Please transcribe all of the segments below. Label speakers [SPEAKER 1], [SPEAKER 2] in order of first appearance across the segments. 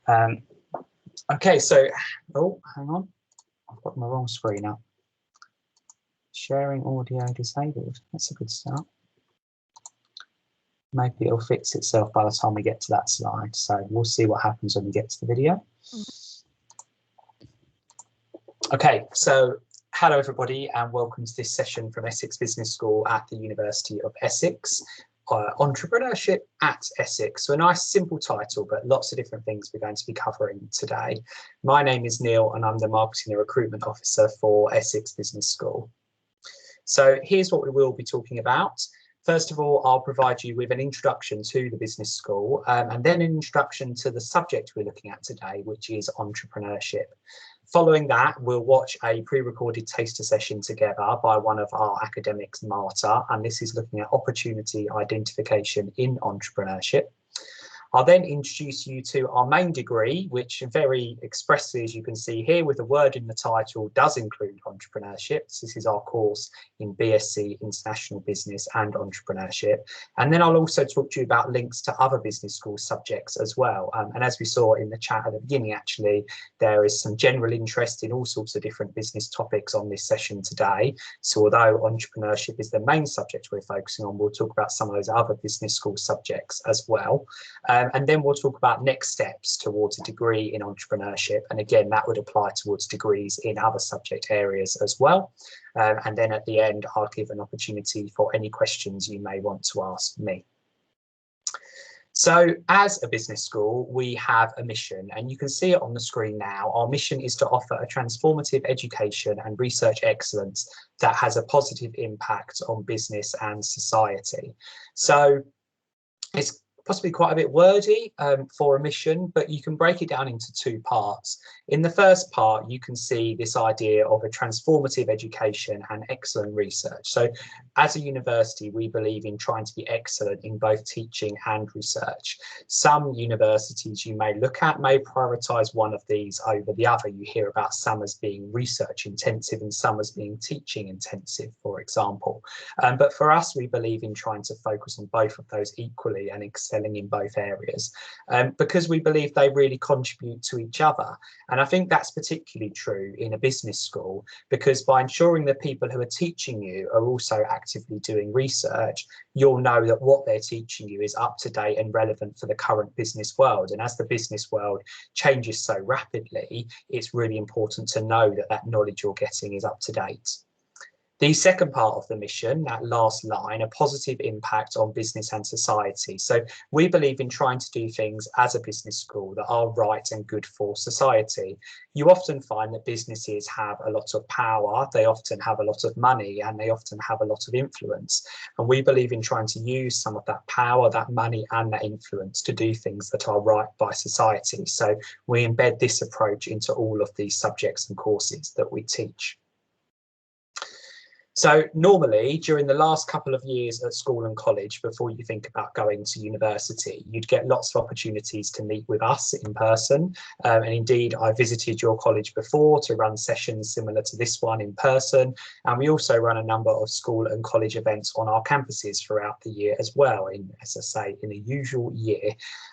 [SPEAKER 1] Um, okay, so, oh, hang on. I've got my wrong screen up. Sharing audio disabled. That's a good start. Maybe it'll fix itself by the time we get to that slide. So we'll see what happens when we get to the video. Okay, so hello everybody and welcome to this session from Essex Business School at the University of Essex. Entrepreneurship at Essex. So a nice simple title, but lots of different things we're going to be covering today. My name is Neil and I'm the Marketing and Recruitment Officer for Essex Business School. So here's what we will be talking about. First of all, I'll provide you with an introduction to the business school and then an introduction to the subject we're looking at today, which is entrepreneurship. Following that, we'll watch a pre-recorded taster session together by one of our academics, Marta, and this is looking at opportunity identification in entrepreneurship. I'll then introduce you to our main degree, which very expressly, as you can see here with the word in the title, does include entrepreneurship. This is our course in BSc International Business and Entrepreneurship. And then I'll also talk to you about links to other business school subjects as well. And as we saw in the chat at the beginning, actually, there is some general interest in all sorts of different business topics on this session today. So although entrepreneurship is the main subject we're focusing on, we'll talk about some of those other business school subjects as well. And then we'll talk about next steps towards a degree in entrepreneurship. And again, that would apply towards degrees in other subject areas as well. And then at the end, I'll give an opportunity for any questions you may want to ask me. So as a business school, we have a mission and you can see it on the screen now. Our mission is to offer a transformative education and research excellence that has a positive impact on business and society. So it's possibly quite a bit wordy for a mission, but you can break it down into two parts. In the first part, you can see this idea of a transformative education and excellent research. So as a university, we believe in trying to be excellent in both teaching and research. Some universities you may look at may prioritise one of these over the other. You hear about some as being research intensive and some as being teaching intensive, for example. But for us, we believe in trying to focus on both of those equally and excelling in both areas because we believe they really contribute to each other. And I think that's particularly true in a business school, because by ensuring that people who are teaching you are also actively doing research, you'll know that what they're teaching you is up to date and relevant for the current business world. And as the business world changes so rapidly, it's really important to know that that knowledge you're getting is up to date. The second part of the mission, that last line, a positive impact on business and society. So we believe in trying to do things as a business school that are right and good for society. You often find that businesses have a lot of power, they often have a lot of money, and they often have a lot of influence. And we believe in trying to use some of that power, that money, and that influence to do things that are right by society. So we embed this approach into all of these subjects and courses that we teach. So normally during the last couple of years at school and college, before you think about going to university, you'd get lots of opportunities to meet with us in person. And indeed, I visited your college before to run sessions similar to this one in person. And we also run a number of school and college events on our campuses throughout the year as well, as I say, in a usual year.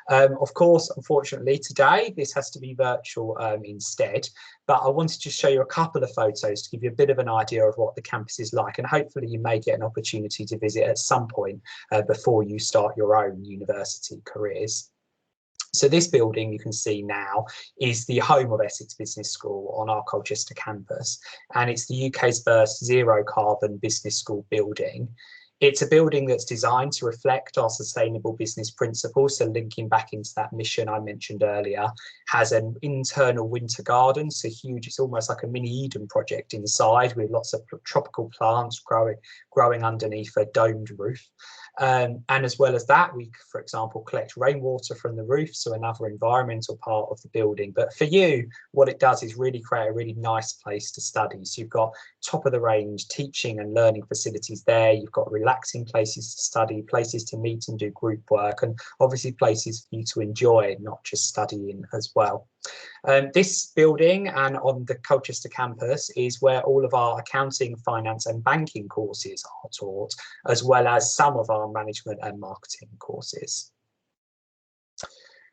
[SPEAKER 1] Of course, unfortunately, today, this has to be virtual instead. But I wanted to show you a couple of photos to give you a bit of an idea of what the campus is like, and hopefully you may get an opportunity to visit at some point before you start your own university careers. So this building you can see now is the home of Essex Business School on our Colchester campus, and it's the UK's first zero carbon business school building. It's a building that's designed to reflect our sustainable business principles. So linking back into that mission I mentioned earlier, has an internal winter garden, so huge, it's almost like a mini Eden project inside with lots of tropical plants growing underneath a domed roof. And as well as that, we, for example, collect rainwater from the roof, so another environmental part of the building. But for you, what it does is really create a really nice place to study. So you've got top of the range teaching and learning facilities there. You've got relaxing places to study, places to meet and do group work, and obviously places for you to enjoy, not just study in as well. This building and on the Colchester campus is where all of our accounting, finance and banking courses are taught, as well as some of our management and marketing courses.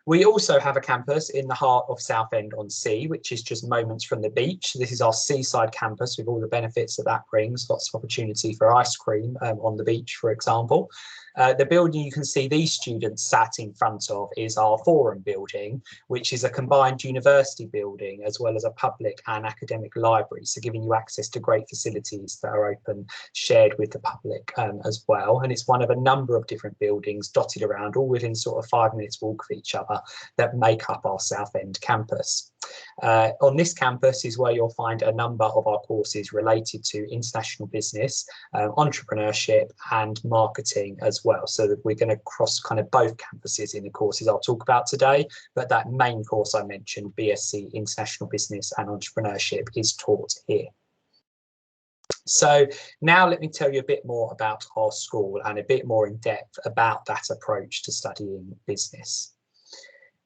[SPEAKER 1] We also have a campus in the heart of Southend-on-Sea, which is just moments from the beach. This is our Seaside Campus with all the benefits that brings, lots of opportunity for ice cream on the beach, for example. The building you can see these students sat in front of is our Forum building, which is a combined university building as well as a public and academic library, so giving you access to great facilities that are open, shared with the public as well. And it's one of a number of different buildings dotted around, all within sort of 5 minutes walk of each other, that make up our Southend campus. On this campus is where you'll find a number of our courses related to international business, entrepreneurship and marketing as well. So that we're going to cross kind of both campuses in the courses I'll talk about today, but that main course I mentioned, BSc International Business and Entrepreneurship, is taught here. So now let me tell you a bit more about our school and a bit more in depth about that approach to studying business.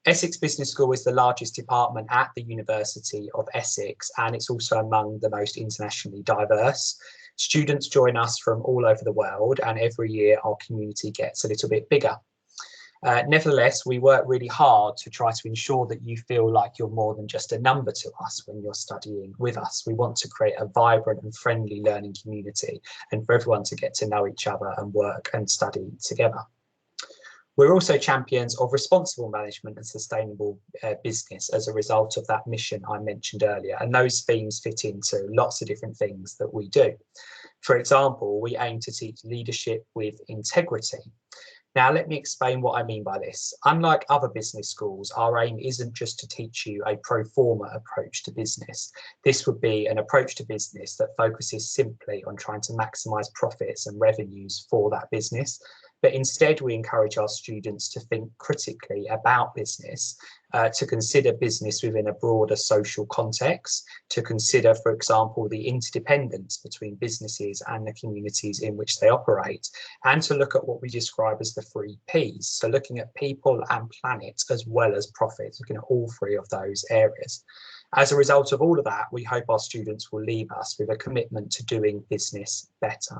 [SPEAKER 1] Essex Business School is the largest department at the University of Essex, and it's also among the most internationally diverse. Students join us from all over the world, and every year our community gets a little bit bigger. Nevertheless, we work really hard to try to ensure that you feel like you're more than just a number to us when you're studying with us. We want to create a vibrant and friendly learning community, and for everyone to get to know each other and work and study together. We're also champions of responsible management and sustainable business as a result of that mission I mentioned earlier, and those themes fit into lots of different things that we do. For example, we aim to teach leadership with integrity. Now, let me explain what I mean by this. Unlike other business schools, our aim isn't just to teach you a pro forma approach to business. This would be an approach to business that focuses simply on trying to maximize profits and revenues for that business. But instead, we encourage our students to think critically about business, to consider business within a broader social context, to consider, for example, the interdependence between businesses and the communities in which they operate, and to look at what we describe as the 3 Ps. So looking at people and planet as well as profit, looking at all 3 of those areas. As a result of all of that, we hope our students will leave us with a commitment to doing business better.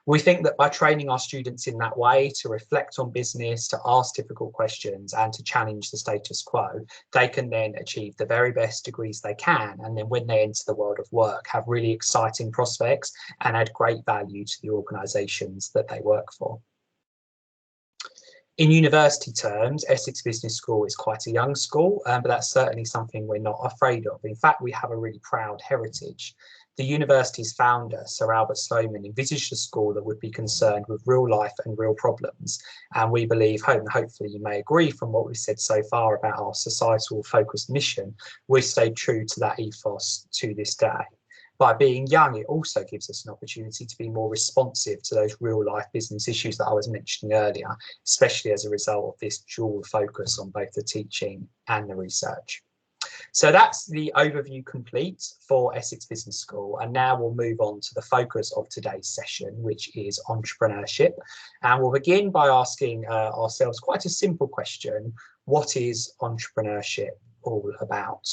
[SPEAKER 1] We think that by training our students in that way, to reflect on business, to ask difficult questions and to challenge the status quo, they can then achieve the very best degrees they can. And then when they enter the world of work, have really exciting prospects and add great value to the organisations that they work for. In university terms, Essex Business School is quite a young school, but that's certainly something we're not afraid of. In fact, we have a really proud heritage. The university's founder, Sir Albert Sloman, envisaged a school that would be concerned with real life and real problems. And we believe, and hopefully you may agree from what we've said so far about our societal focused mission, we've stayed true to that ethos to this day. By being young, it also gives us an opportunity to be more responsive to those real life business issues that I was mentioning earlier, especially as a result of this dual focus on both the teaching and the research. So that's the overview complete for Essex Business School. And now we'll move on to the focus of today's session, which is entrepreneurship. And we'll begin by asking ourselves quite a simple question. What is entrepreneurship all about?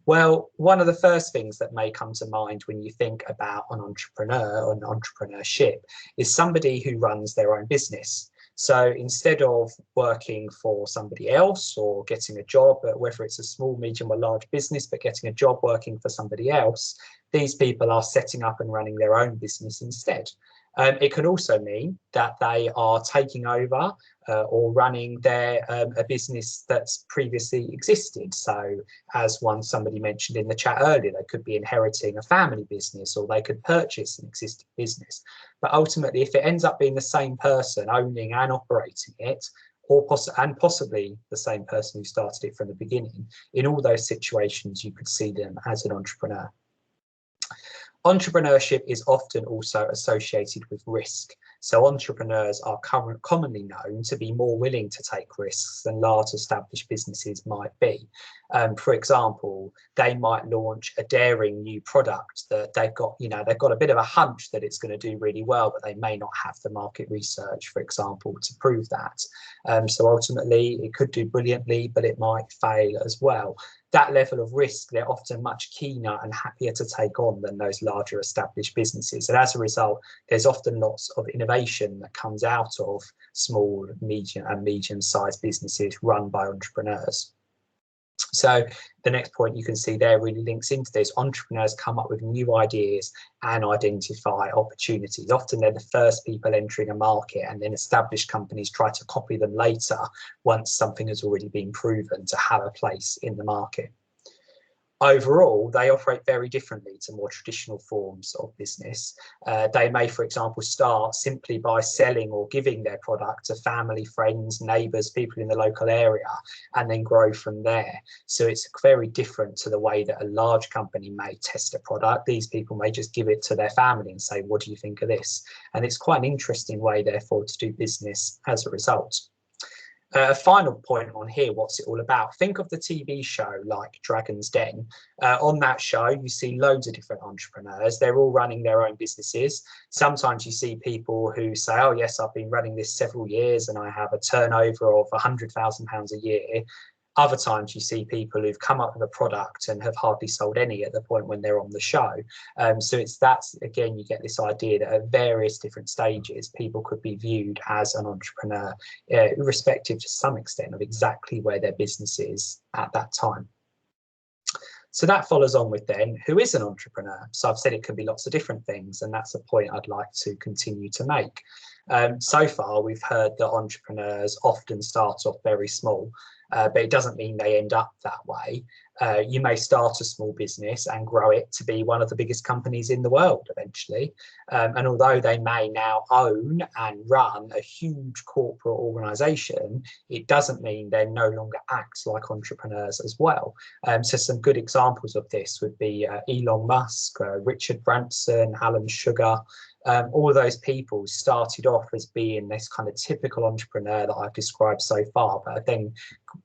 [SPEAKER 1] Well, one of the first things that may come to mind when you think about an entrepreneur or an entrepreneurship is somebody who runs their own business. So instead of working for somebody else or getting a job, whether it's a small, medium or large business, but getting a job working for somebody else, these people are setting up and running their own business instead. It can also mean that they are taking over or running a business that's previously existed. So as somebody mentioned in the chat earlier, they could be inheriting a family business, or they could purchase an existing business. But ultimately, if it ends up being the same person owning and operating it, and possibly the same person who started it from the beginning, in all those situations, you could see them as an entrepreneur. Entrepreneurship is often also associated with risk. So entrepreneurs are commonly known to be more willing to take risks than large established businesses might be. For example, they might launch a daring new product that they've got a bit of a hunch that it's going to do really well, but they may not have the market research, for example, to prove that. So ultimately, it could do brilliantly, but it might fail as well. that level of risk they're often much keener and happier to take on than those larger established businesses. And as a result, there's often lots of innovation that comes out of small, medium and medium-sized businesses run by entrepreneurs. So the next point you can see there really links into this. Entrepreneurs come up with new ideas and identify opportunities. Often they're the first people entering a market, and then established companies try to copy them later once something has already been proven to have a place in the market. Overall, they operate very differently to more traditional forms of business. They may, for example, start simply by selling or giving their product to family, friends, neighbours, people in the local area, and then grow from there. So it's very different to the way that a large company may test a product. These people may just give it to their family and say, what do you think of this? And it's quite an interesting way, therefore, to do business as a result. A final point on here, what's it all about? Think of the TV show like Dragon's Den. On that show, you see loads of different entrepreneurs. They're all running their own businesses. Sometimes you see people who say, oh, yes, I've been running this several years and I have a turnover of £100,000 a year. Other times you see people who've come up with a product and have hardly sold any at the point when they're on the show. So that's, again, you get this idea that at various different stages, people could be viewed as an entrepreneur, irrespective to some extent of exactly where their business is at that time. So that follows on with then, who is an entrepreneur? So I've said it can be lots of different things, and that's a point I'd like to continue to make. So far, we've heard that entrepreneurs often start off very small, but it doesn't mean they end up that way. You may start a small business and grow it to be one of the biggest companies in the world eventually. And although they may now own and run a huge corporate organization, it doesn't mean they no longer act like entrepreneurs as well. So some good examples of this would be Elon Musk, Richard Branson, Alan Sugar. All of those people started off as being this kind of typical entrepreneur that I've described so far, but have then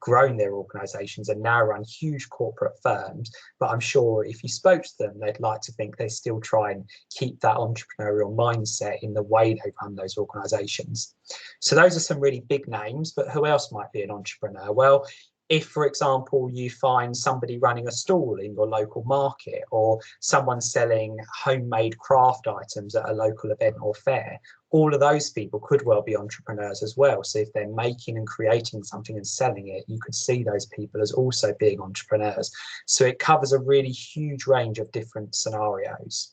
[SPEAKER 1] grown their organizations and now run huge corporate firms. But I'm sure if you spoke to them, they'd like to think they still try and keep that entrepreneurial mindset in the way they run those organizations. So those are some really big names, but who else might be an entrepreneur? Well, if, for example, you find somebody running a stall in your local market, or someone selling homemade craft items at a local event or fair, all of those people could well be entrepreneurs as well. So if they're making and creating something and selling it, you could see those people as also being entrepreneurs. So it covers a really huge range of different scenarios.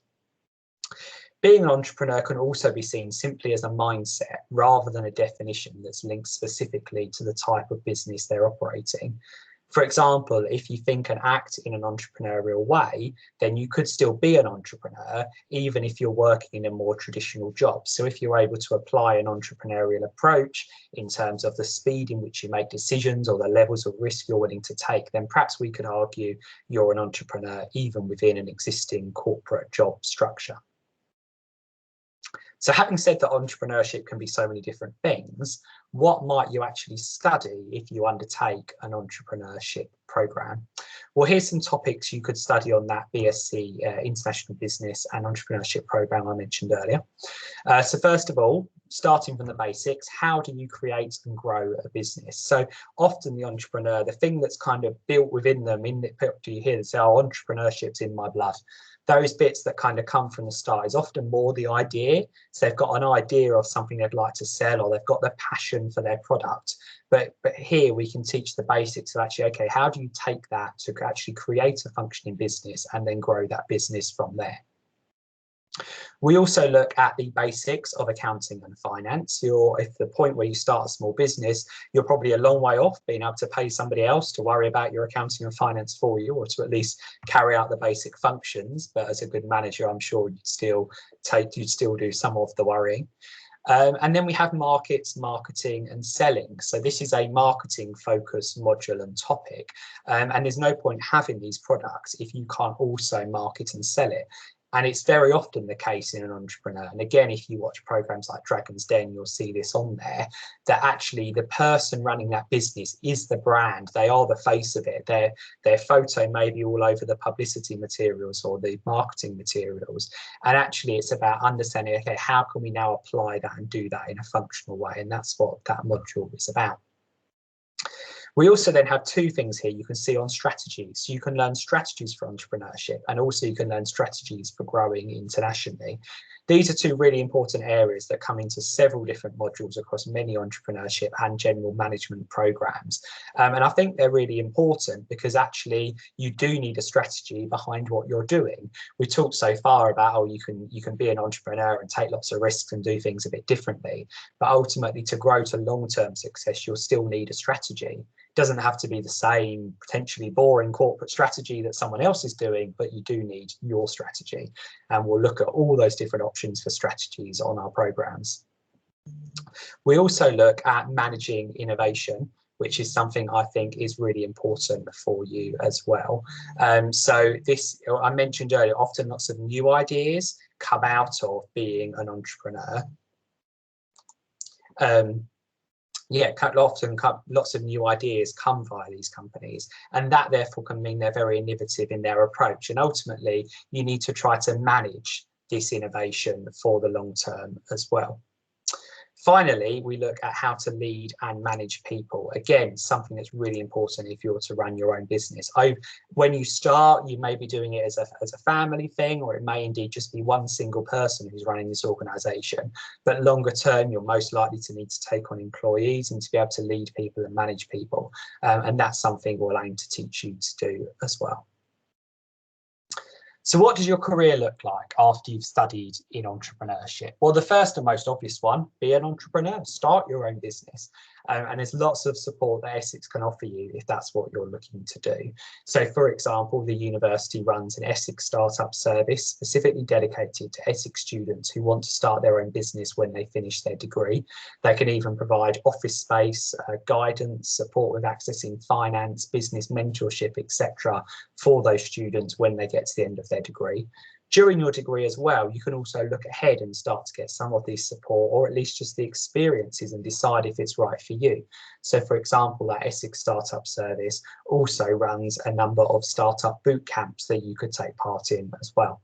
[SPEAKER 1] Being an entrepreneur can also be seen simply as a mindset rather than a definition that's linked specifically to the type of business they're operating. For example, if you think and act in an entrepreneurial way, then you could still be an entrepreneur, even if you're working in a more traditional job. So if you're able to apply an entrepreneurial approach in terms of the speed in which you make decisions or the levels of risk you're willing to take, then perhaps we could argue you're an entrepreneur even within an existing corporate job structure. So having said that entrepreneurship can be so many different things, what might you actually study if you undertake an entrepreneurship program? Well, here's some topics you could study on that BSc International Business and Entrepreneurship program I mentioned earlier. So first of all, starting from the basics, how do you create and grow a business? So often the entrepreneur, the thing that's kind of built within them, do you hear them say, oh, entrepreneurship's in my blood? Those bits that kind of come from the start is often more the idea. So they've got an idea of something they'd like to sell, or they've got the passion for their product. But here we can teach the basics of actually, okay, how do you take that to actually create a functioning business and then grow that business from there? We also look at the basics of accounting and finance. If the point where you start a small business, you're probably a long way off being able to pay somebody else to worry about your accounting and finance for you, or to at least carry out the basic functions. But as a good manager, I'm sure you'd still do some of the worrying. And then we have markets, marketing and selling. So this is a marketing focused module and topic. And there's no point having these products if you can't also market and sell it. And it's very often the case in an entrepreneur. And again, if you watch programs like Dragon's Den, you'll see this on there, that actually the person running that business is the brand. They are the face of it. Their photo may be all over the publicity materials or the marketing materials. And actually it's about understanding, okay, how can we now apply that and do that in a functional way? And that's what that module is about. We also then have two things here you can see on strategies. So you can learn strategies for entrepreneurship, and also you can learn strategies for growing internationally. These are two really important areas that come into several different modules across many entrepreneurship and general management programs. And I think they're really important because actually you do need a strategy behind what you're doing. We talked so far about, oh, you can be an entrepreneur and take lots of risks and do things a bit differently. But ultimately, to grow to long-term success, you'll still need a strategy. It doesn't have to be the same potentially boring corporate strategy that someone else is doing, but you do need your strategy. And we'll look at all those different options for strategies on our programs. We also look at managing innovation, which is something I think is really important for you as well. So this, I mentioned earlier, often lots of new ideas come out of being an entrepreneur. Often lots of new ideas come via these companies, and that therefore can mean they're very innovative in their approach. And ultimately, you need to try to manage this innovation for the long term as well. Finally, we look at how to lead and manage people. Again, something that's really important if you're to run your own business. When you start, you may be doing it as a family thing, or it may indeed just be one single person who's running this organization. But longer term, you're most likely to need to take on employees and to be able to lead people and manage people. And that's something we'll aim to teach you to do as well. So what does your career look like after you've studied in entrepreneurship? Well, the first and most obvious one, be an entrepreneur, start your own business. And there's lots of support that Essex can offer you if that's what you're looking to do. So for example, the university runs an Essex startup service specifically dedicated to Essex students who want to start their own business when they finish their degree. They can even provide office space, guidance, support with accessing finance, business mentorship, etc. for those students when they get to the end of their degree. During your degree as well, you can also look ahead and start to get some of these support, or at least just the experiences, and decide if it's right for you. So for example, that Essex Startup Service also runs a number of startup boot camps that you could take part in as well.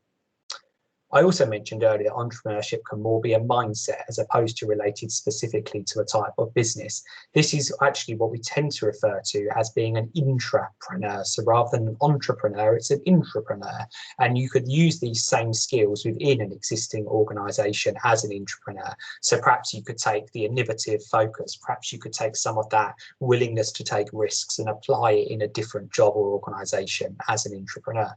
[SPEAKER 1] I also mentioned earlier, entrepreneurship can more be a mindset as opposed to related specifically to a type of business. This is actually what we tend to refer to as being an intrapreneur. So rather than an entrepreneur, it's an intrapreneur. And you could use these same skills within an existing organization as an intrapreneur. So perhaps you could take the innovative focus, perhaps you could take some of that willingness to take risks and apply it in a different job or organization as an intrapreneur.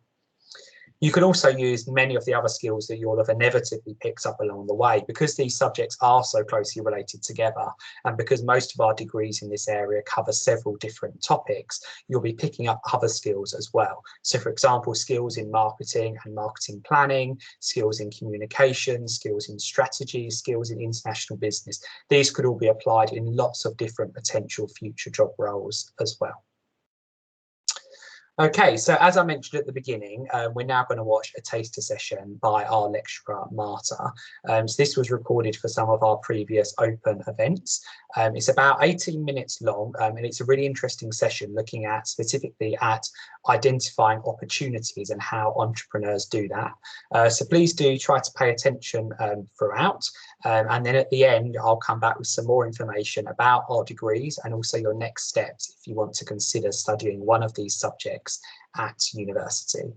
[SPEAKER 1] You can also use many of the other skills that you'll have inevitably picked up along the way, because these subjects are so closely related together, and because most of our degrees in this area cover several different topics, you'll be picking up other skills as well. So for example, skills in marketing and marketing planning, skills in communication, skills in strategy, skills in international business. These could all be applied in lots of different potential future job roles as well. Okay, so as I mentioned at the beginning, we're now going to watch a taster session by our lecturer, Marta. So this was recorded for some of our previous open events. It's about 18 minutes long, and it's a really interesting session looking at specifically at identifying opportunities and how entrepreneurs do that. So please do try to pay attention throughout. And then at the end, I'll come back with some more information about our degrees and also your next steps if you want to consider studying one of these subjects at university.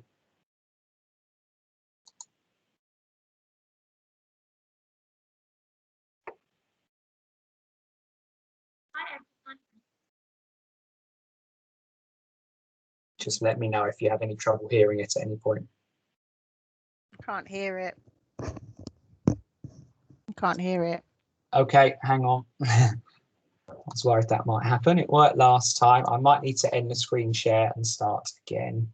[SPEAKER 1] Just let me know if you have any trouble hearing it at any point.
[SPEAKER 2] Can't hear it. Can't hear it.
[SPEAKER 1] Okay, hang on. I was worried that might happen. It worked last time. I might need to end the screen share and start again.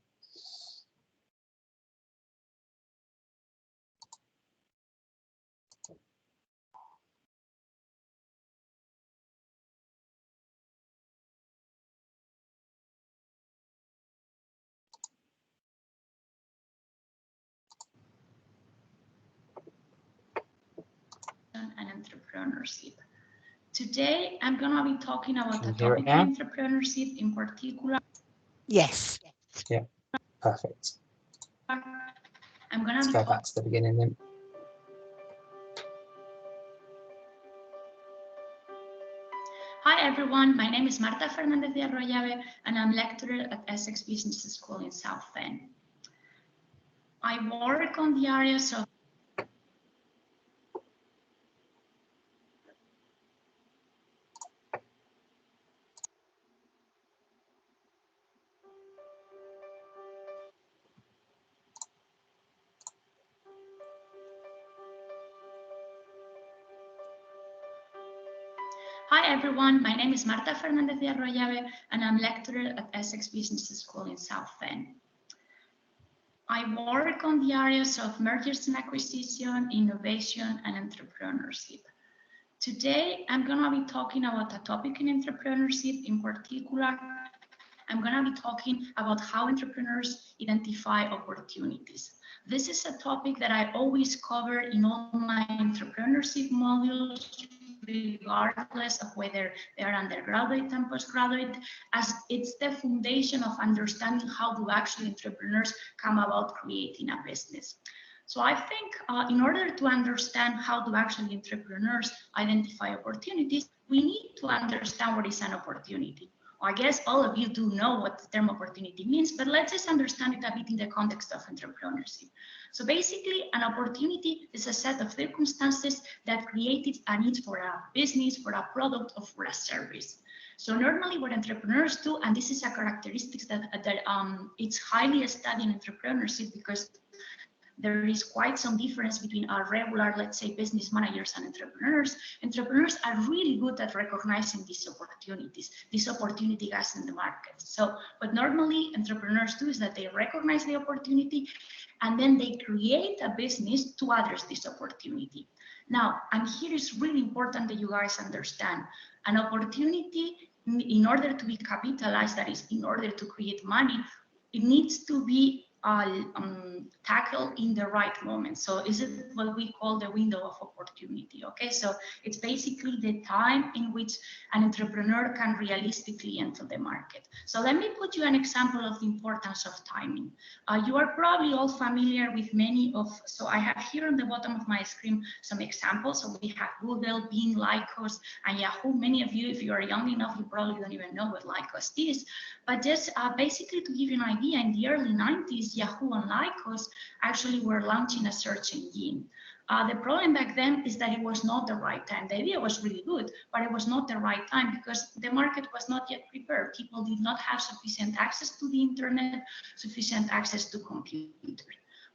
[SPEAKER 3] And entrepreneurship. Today, I'm going to be talking about the
[SPEAKER 1] Hear it
[SPEAKER 3] topic
[SPEAKER 1] now?
[SPEAKER 3] of entrepreneurship in particular.
[SPEAKER 2] Yes.
[SPEAKER 1] Yeah, perfect.
[SPEAKER 3] I'm going
[SPEAKER 1] Let's
[SPEAKER 3] to
[SPEAKER 1] go back to the beginning then.
[SPEAKER 3] Hi Hi everyone, my name is Marta Fernandez de Arroyave and I'm lecturer at Essex Business School in South Bend. I work on the areas of Hi everyone, my name is Marta Fernandez de Arroyave and I'm lecturer at Essex Business School in South Bend. I work on the areas of mergers and acquisition, innovation, and entrepreneurship. Today, I'm going to be talking about a topic in entrepreneurship. In particular, I'm going to be talking about how entrepreneurs identify opportunities. This is a topic that I always cover in all my entrepreneurship modules, regardless of whether they're undergraduate and postgraduate, as it's the foundation of understanding how do actually entrepreneurs come about creating a business. So I think in order to understand how do actually entrepreneurs identify opportunities, we need to understand what is an opportunity. I guess all of you do know what the term opportunity means, but let's just understand it a bit in the context of entrepreneurship. So basically, an opportunity is a set of circumstances that created a need for a business, for a product, or for a service. So normally what entrepreneurs do, and this is a characteristic that it's highly studied in entrepreneurship because there is quite some difference between our regular, let's say, business managers and entrepreneurs. Entrepreneurs are really good at recognizing these opportunities gaps in the market. So what normally entrepreneurs do is that they recognize the opportunity and then they create a business to address this opportunity. Now, and here is really important that you guys understand, an opportunity, in order to be capitalized, that is, in order to create money, it needs to be tackled in the right moment. So is it what we call the window of opportunity? Okay, so it's basically the time in which an entrepreneur can realistically enter the market. So let me put you an example of the importance of timing. You are probably all familiar with many of, so I have here on the bottom of my screen some examples. So we have Google, Bing, Lycos, and Yahoo. Many of you, if you are young enough, you probably don't even know what Lycos is. But just basically to give you an idea, in the early 90s, Yahoo and Lycos actually were launching a search engine. The problem back then is that it was not the right time. The idea was really good, but it was not the right time because the market was not yet prepared. People did not have sufficient access to the internet, sufficient access to computers.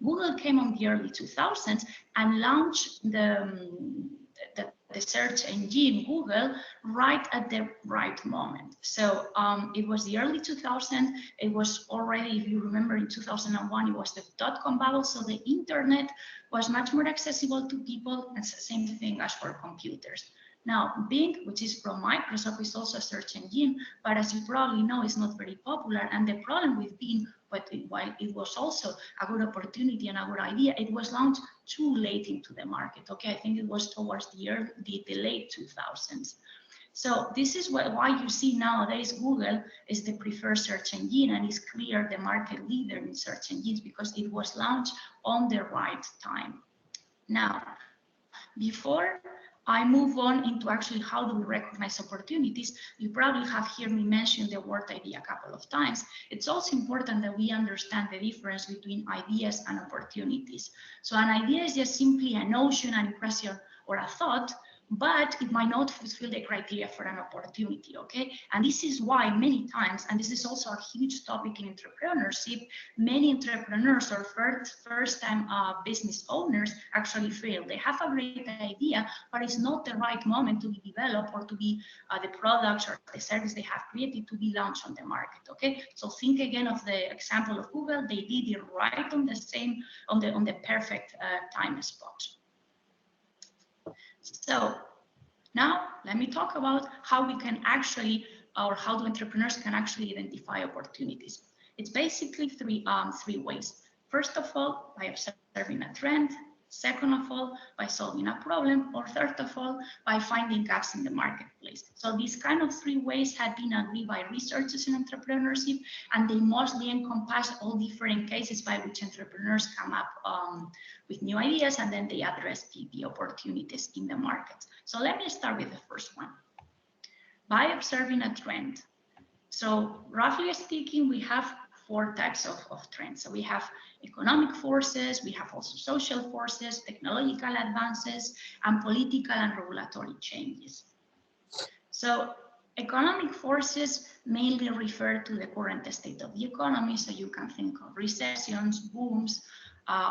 [SPEAKER 3] Google came on the early 2000s and launched the search engine Google right at the right moment. So it was the early 2000s. It was already, if you remember, in 2001, it was the dot-com bubble. So the internet was much more accessible to people, and it's the same thing as for computers. Now, Bing, which is from Microsoft, is also a search engine, but as you probably know, it's not very popular. And the problem with Bing, but while it was also a good opportunity and a good idea, it was launched too late into the market. Okay, I think it was towards the late 2000s. So this is why you see nowadays Google is the preferred search engine and is clear the market leader in search engines because it was launched on the right time. Now, before I move on into actually how do we recognize opportunities, you probably have heard me mention the word idea a couple of times. It's also important that we understand the difference between ideas and opportunities. So an idea is just simply a notion, an impression, or a thought, but it might not fulfill the criteria for an opportunity, okay? And this is why many times, and this is also a huge topic in entrepreneurship, many entrepreneurs or first-time business owners actually fail. They have a great idea, but it's not the right moment to be developed or to be the products or the service they have created to be launched on the market, okay? So think again of the example of Google. They did it right on the perfect time spot. So now let me talk about how we can actually, or how the entrepreneurs can actually identify opportunities. It's basically three ways. First of all, by observing a trend. Second of all, by solving a problem, or third of all, by finding gaps in the marketplace. So these kind of three ways have been agreed by researchers in entrepreneurship, and they mostly encompass all different cases by which entrepreneurs come up with new ideas, and then they address the opportunities in the market. So let me start with the first one. by observing a trend. So roughly speaking, we have four types of trends. So we have economic forces, we have also social forces, technological advances, and political and regulatory changes. So economic forces mainly refer to the current state of the economy. So you can think of recessions, booms,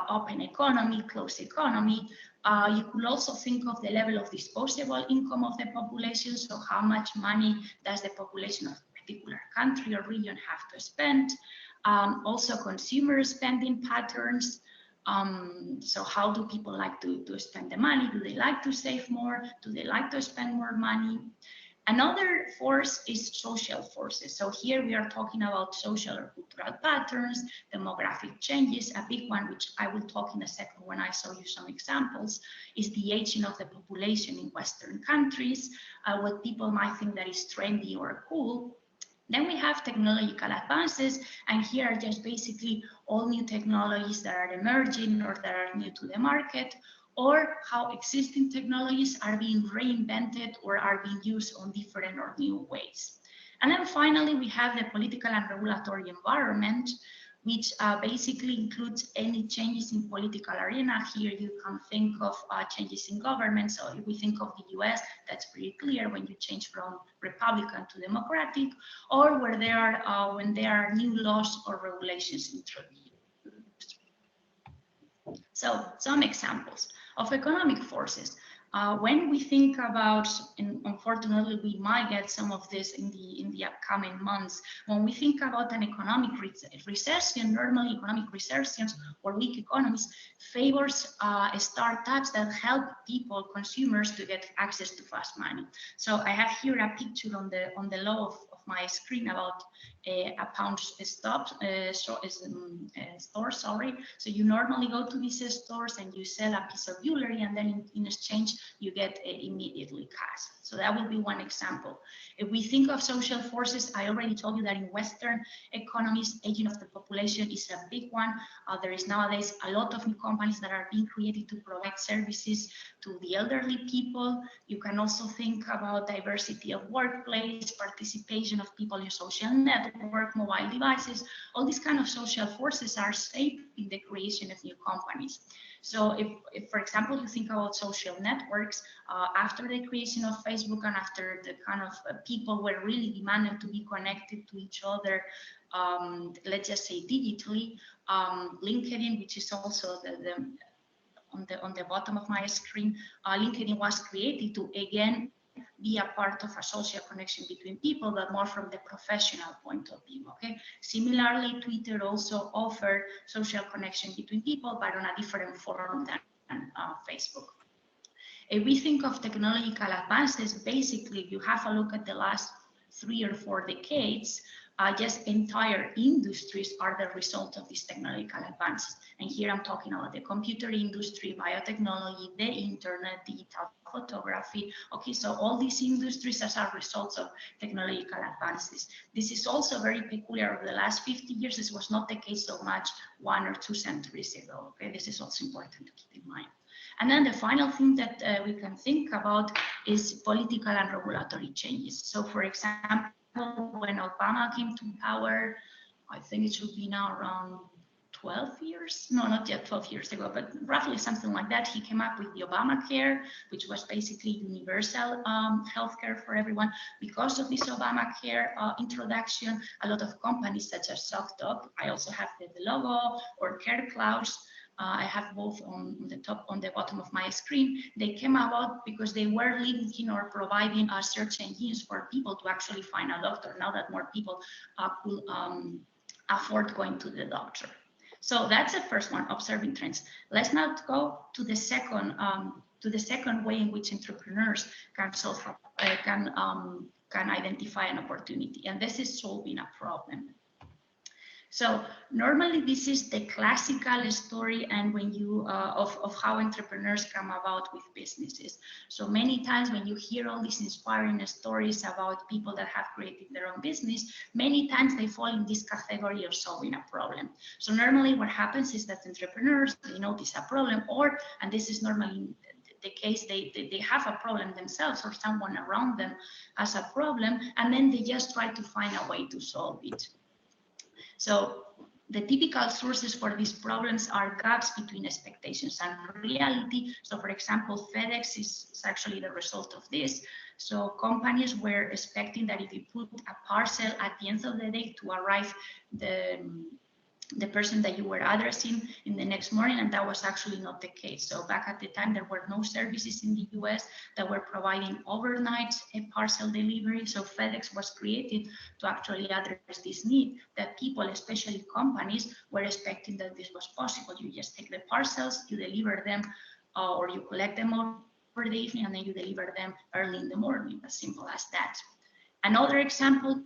[SPEAKER 3] open economy, closed economy. You could also think of the level of disposable income of the population. So how much money does the population of a particular country or region have to spend? Also consumer spending patterns. So how do people like to spend the money? Do they like to save more? Do they like to spend more money? Another force is social forces. So here we are talking about social or cultural patterns, demographic changes. A big one, which I will talk in a second when I show you some examples, is the aging of the population in Western countries, what people might think that is trendy or cool. Then we have technological advances, and here are just basically all new technologies that are emerging or that are new to the market, or how existing technologies are being reinvented or are being used on different or new ways. And then finally, we have the political and regulatory environment, which basically includes any changes in political arena. Here you can think of changes in government. So if we think of the US, that's pretty clear when you change from Republican to Democratic, or where there are when there are new laws or regulations introduced. So some examples of economic forces. When we think about, and unfortunately we might get some of this in the upcoming months, when we think about an economic recession, normally economic recessions or weak economies favors startups that help people, consumers, to get access to fast money. So I have here a picture on the low of my screen about a pound store. Sorry. So you normally go to these stores and you sell a piece of jewelry, and then in exchange you get immediately cash. So that will be one example. If we think of social forces, I already told you that in Western economies, aging of the population is a big one. There is nowadays a lot of new companies that are being created to provide services to the elderly people. You can also think about diversity of workplace, participation of people in social network, mobile devices. All these kind of social forces are shaping the creation of new companies. So if, for example, you think about social networks, after the creation of Facebook and after the kind of people were really demanding to be connected to each other, let's just say digitally, LinkedIn, which is also on the bottom of my screen, LinkedIn was created to again be a part of a social connection between people, but more from the professional point of view. Okay. Similarly, Twitter also offered social connection between people, but on a different form than Facebook. If we think of technological advances, basically, you have a look at the last 3 or 4 decades. Just entire industries are the result of these technological advances. And here I'm talking about the computer industry, biotechnology, the internet, digital photography. Okay, so all these industries as a result of technological advances. This is also very peculiar over the last 50 years. This was not the case so much 1 or 2 centuries ago. Okay, this is also important to keep in mind. And then the final thing that we can think about is political and regulatory changes. So for example, when Obama came to power, I think it should be now around 12 years, no, not yet 12 years ago, but roughly something like that, he came up with the Obamacare, which was basically universal healthcare for everyone. Because of this Obamacare introduction, a lot of companies such as SoftUp, I also have the logo, or CareCloud, I have both on the top, on the bottom of my screen. They came about because they were linking or providing search engines for people to actually find a doctor, now that more people could afford going to the doctor. So that's the first one, observing trends. Let's now go to the second way in which entrepreneurs can solve can identify an opportunity, and this is solving a problem. So normally this is the classical story, and when you of how entrepreneurs come about with businesses. So many times when you hear all these inspiring stories about people that have created their own business, many times they fall in this category of solving a problem. So normally what happens is that entrepreneurs, they notice a problem, and this is normally the case they have a problem themselves or someone around them has a problem, and then they just try to find a way to solve it. So the typical sources for these problems are gaps between expectations and reality. So for example, FedEx is actually the result of this. So companies were expecting that if you put a parcel at the end of the day to arrive the person that you were addressing in the next morning, and that was actually not the case. So back at the time, there were no services in the US that were providing overnight parcel delivery. So FedEx was created to actually address this need that people, especially companies, were expecting that this was possible. You just take the parcels, you deliver them, or you collect them over the evening, and then you deliver them early in the morning, as simple as that. Another example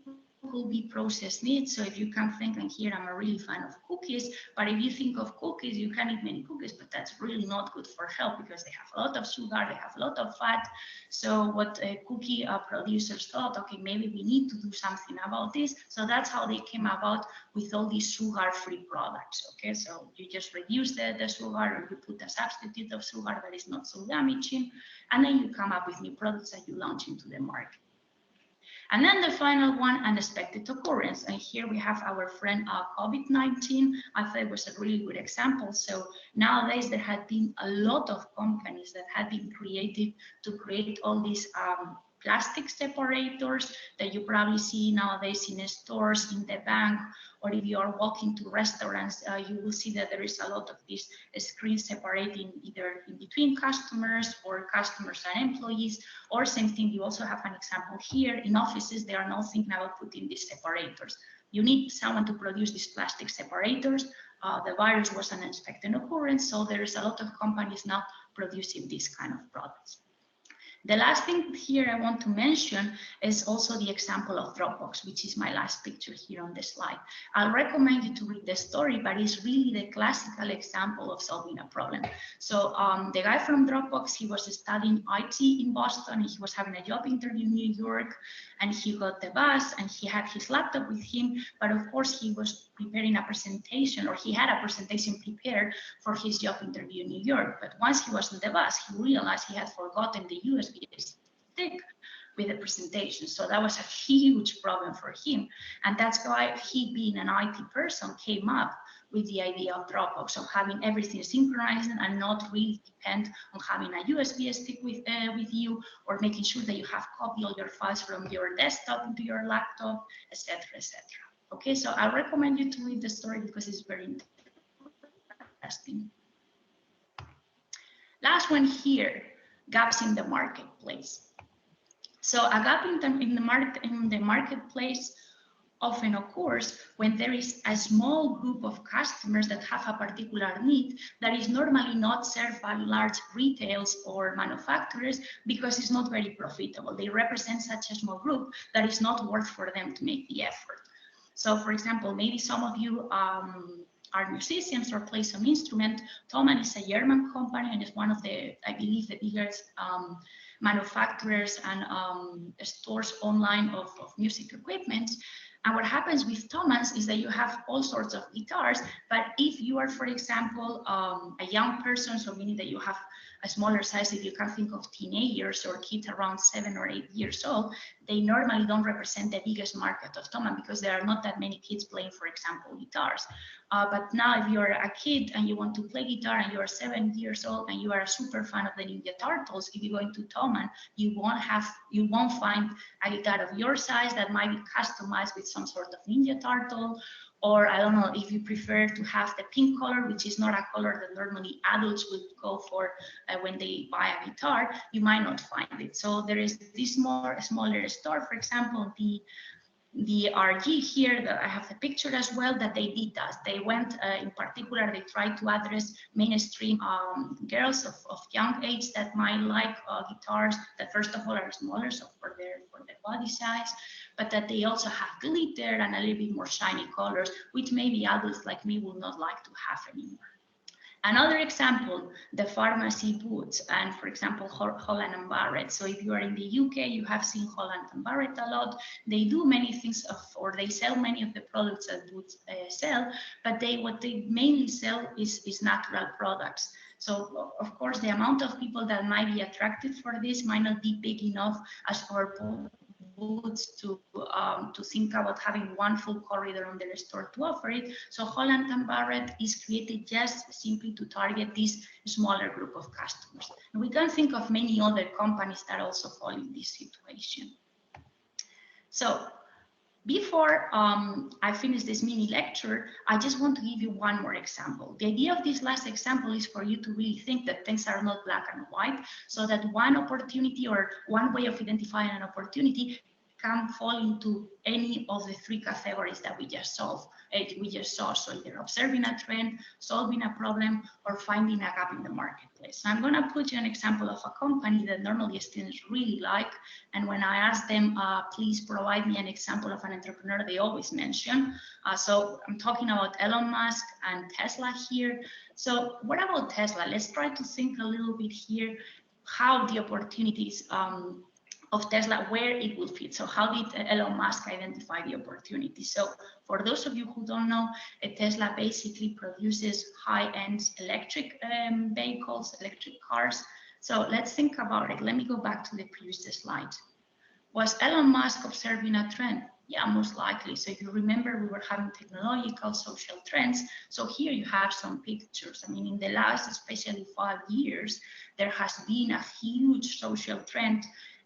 [SPEAKER 3] could be processed meat. So if you can think, and here I'm a really fan of cookies, but if you think of cookies, you can eat many cookies, but that's really not good for health because they have a lot of sugar, they have a lot of fat. So what cookie producers thought, okay, maybe we need to do something about this. So that's how they came about with all these sugar-free products. Okay, so you just reduce the sugar, or you put a substitute of sugar that is not so damaging, and then you come up with new products that you launch into the market. And then the final one, unexpected occurrence. And here we have our friend COVID-19. I thought it was a really good example. So nowadays there had been a lot of companies that had been created to create all these plastic separators that you probably see nowadays in stores, in the bank, or if you are walking to restaurants, you will see that there is a lot of these screens separating either in between customers or customers and employees, or same thing, you also have an example here. In offices, they are now thinking about putting these separators. You need someone to produce these plastic separators. The virus was an unexpected occurrence, so there is a lot of companies now producing these kind of products. The last thing here I want to mention is also the example of Dropbox, which is my last picture here on the slide. I'll recommend you to read the story, but it's really the classical example of solving a problem. So the guy from Dropbox, he was studying IT in Boston, and he was having a job interview in New York, and he got the bus, and he had his laptop with him, but of course he was preparing a presentation, or he had a presentation prepared for his job interview in New York. But once he was on the bus, he realized he had forgotten the USB stick with the presentation. So that was a huge problem for him. And that's why he, being an IT person, came up with the idea of Dropbox, of having everything synchronized and not really depend on having a USB stick with you, or making sure that you have copied all your files from your desktop into your laptop, etc., etc. Okay, so I recommend you to read the story because it's very interesting. Last one here, gaps in the marketplace. So a gap in the marketplace often occurs when there is a small group of customers that have a particular need that is normally not served by large retailers or manufacturers because it's not very profitable. They represent such a small group that it's not worth for them to make the effort. So for example, maybe some of you are musicians or play some instrument. Thomann is a German company and is one of the, I believe, the biggest manufacturers and stores online of music equipment. And what happens with Thomann is that you have all sorts of guitars, but if you are, for example, a young person, so meaning that you have a smaller size, if you can think of teenagers or kids around 7 or 8 years old, they normally don't represent the biggest market of Thomann because there are not that many kids playing, for example, guitars. But now if you're a kid and you want to play guitar and you're 7 years old and you are a super fan of the Ninja Turtles, if you go into Thomann, you won't find a guitar of your size that might be customized with some sort of Ninja Turtle. Or I don't know, if you prefer to have the pink color, which is not a color that normally adults would go for when they buy a guitar, you might not find it. So there is this smaller store, for example, the RG here, that I have the picture as well, that they did that. They went, in particular, they tried to address mainstream girls of young age that might like guitars that first of all are smaller, so for their body size, but that they also have glitter and a little bit more shiny colors, which maybe adults like me will not like to have anymore. Another example, the pharmacy booths, and for example, Holland & Barrett. So if you are in the UK, you have seen Holland & Barrett a lot. They do many things, or they sell many of the products that booths sell, but what they mainly sell is natural products. So of course, the amount of people that might be attracted for this might not be big enough as for booths to think about having one full corridor on their store to offer it. So Holland & Barrett is created just simply to target this smaller group of customers. And we can think of many other companies that also fall in this situation. So before I finish this mini lecture, I just want to give you one more example. The idea of this last example is for you to really think that things are not black and white, so that one opportunity or one way of identifying an opportunity can fall into any of the three categories that we just saw. So either observing a trend, solving a problem, or finding a gap in the marketplace. So I'm going to put you an example of a company that normally students really like. And when I ask them, please provide me an example of an entrepreneur, they always mention. So I'm talking about Elon Musk and Tesla here. So what about Tesla? Let's try to think a little bit here how the opportunities of Tesla, where it will fit. So how did Elon Musk identify the opportunity? So for those of you who don't know, Tesla basically produces high-end electric vehicles, electric cars. So let's think about it. Let me go back to the previous slide. Was Elon Musk observing a trend? Yeah, most likely. So if you remember, we were having technological, social trends. So here you have some pictures. I mean, in the last, especially 5 years, there has been a huge social trend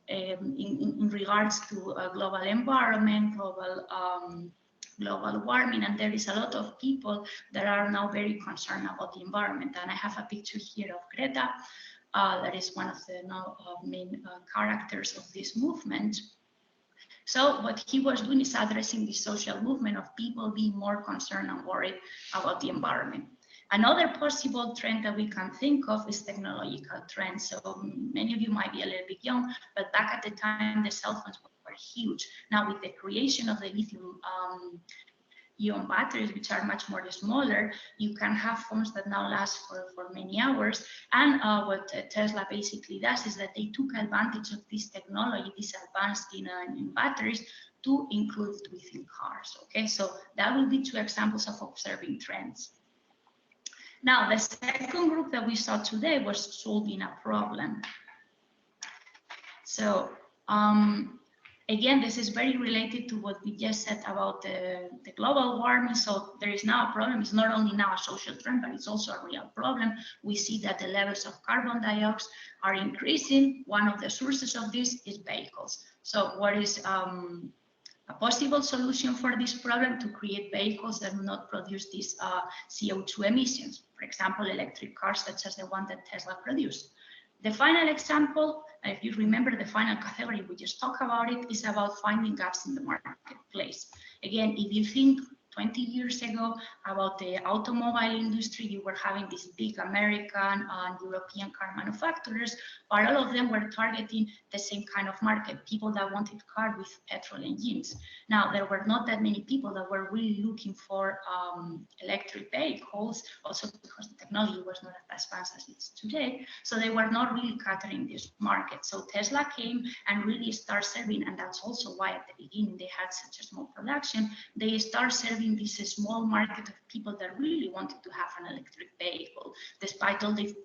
[SPEAKER 3] in regards to global environment, global warming, and there is a lot of people that are now very concerned about the environment. And I have a picture here of Greta, that is one of the main characters of this movement. So what he was doing is addressing the social movement of people being more concerned and worried about the environment. Another possible trend that we can think of is technological trends. So many of you might be a little bit young, but back at the time, the cell phones were huge. Now with the creation of the lithium ion batteries, which are much more smaller, you can have phones that now last for many hours. And what Tesla basically does is that they took advantage of this technology, this advanced in batteries, to include within cars. Okay, so that will be two examples of observing trends. Now, the second group that we saw today was solving a problem. So again, this is very related to what we just said about the global warming. So there is now a problem. It's not only now a social trend, but it's also a real problem. We see that the levels of carbon dioxide are increasing. One of the sources of this is vehicles. So what is a possible solution for this problem? To create vehicles that do not produce these CO2 emissions. For example, electric cars such as the one that Tesla produced. The final example, if you remember the final category, we just talked about it, is about finding gaps in the marketplace. Again, if you think 20 years ago about the automobile industry, you were having these big American and European car manufacturers, but all of them were targeting the same kind of market, people that wanted cars with petrol engines. Now, there were not that many people that were really looking for electric vehicles, also because the technology was not as advanced as it's today, so they were not really catering this market. So Tesla came and really started serving, and that's also why at the beginning they had such a small production. They started serving this small market of people that really wanted to have an electric vehicle, despite all the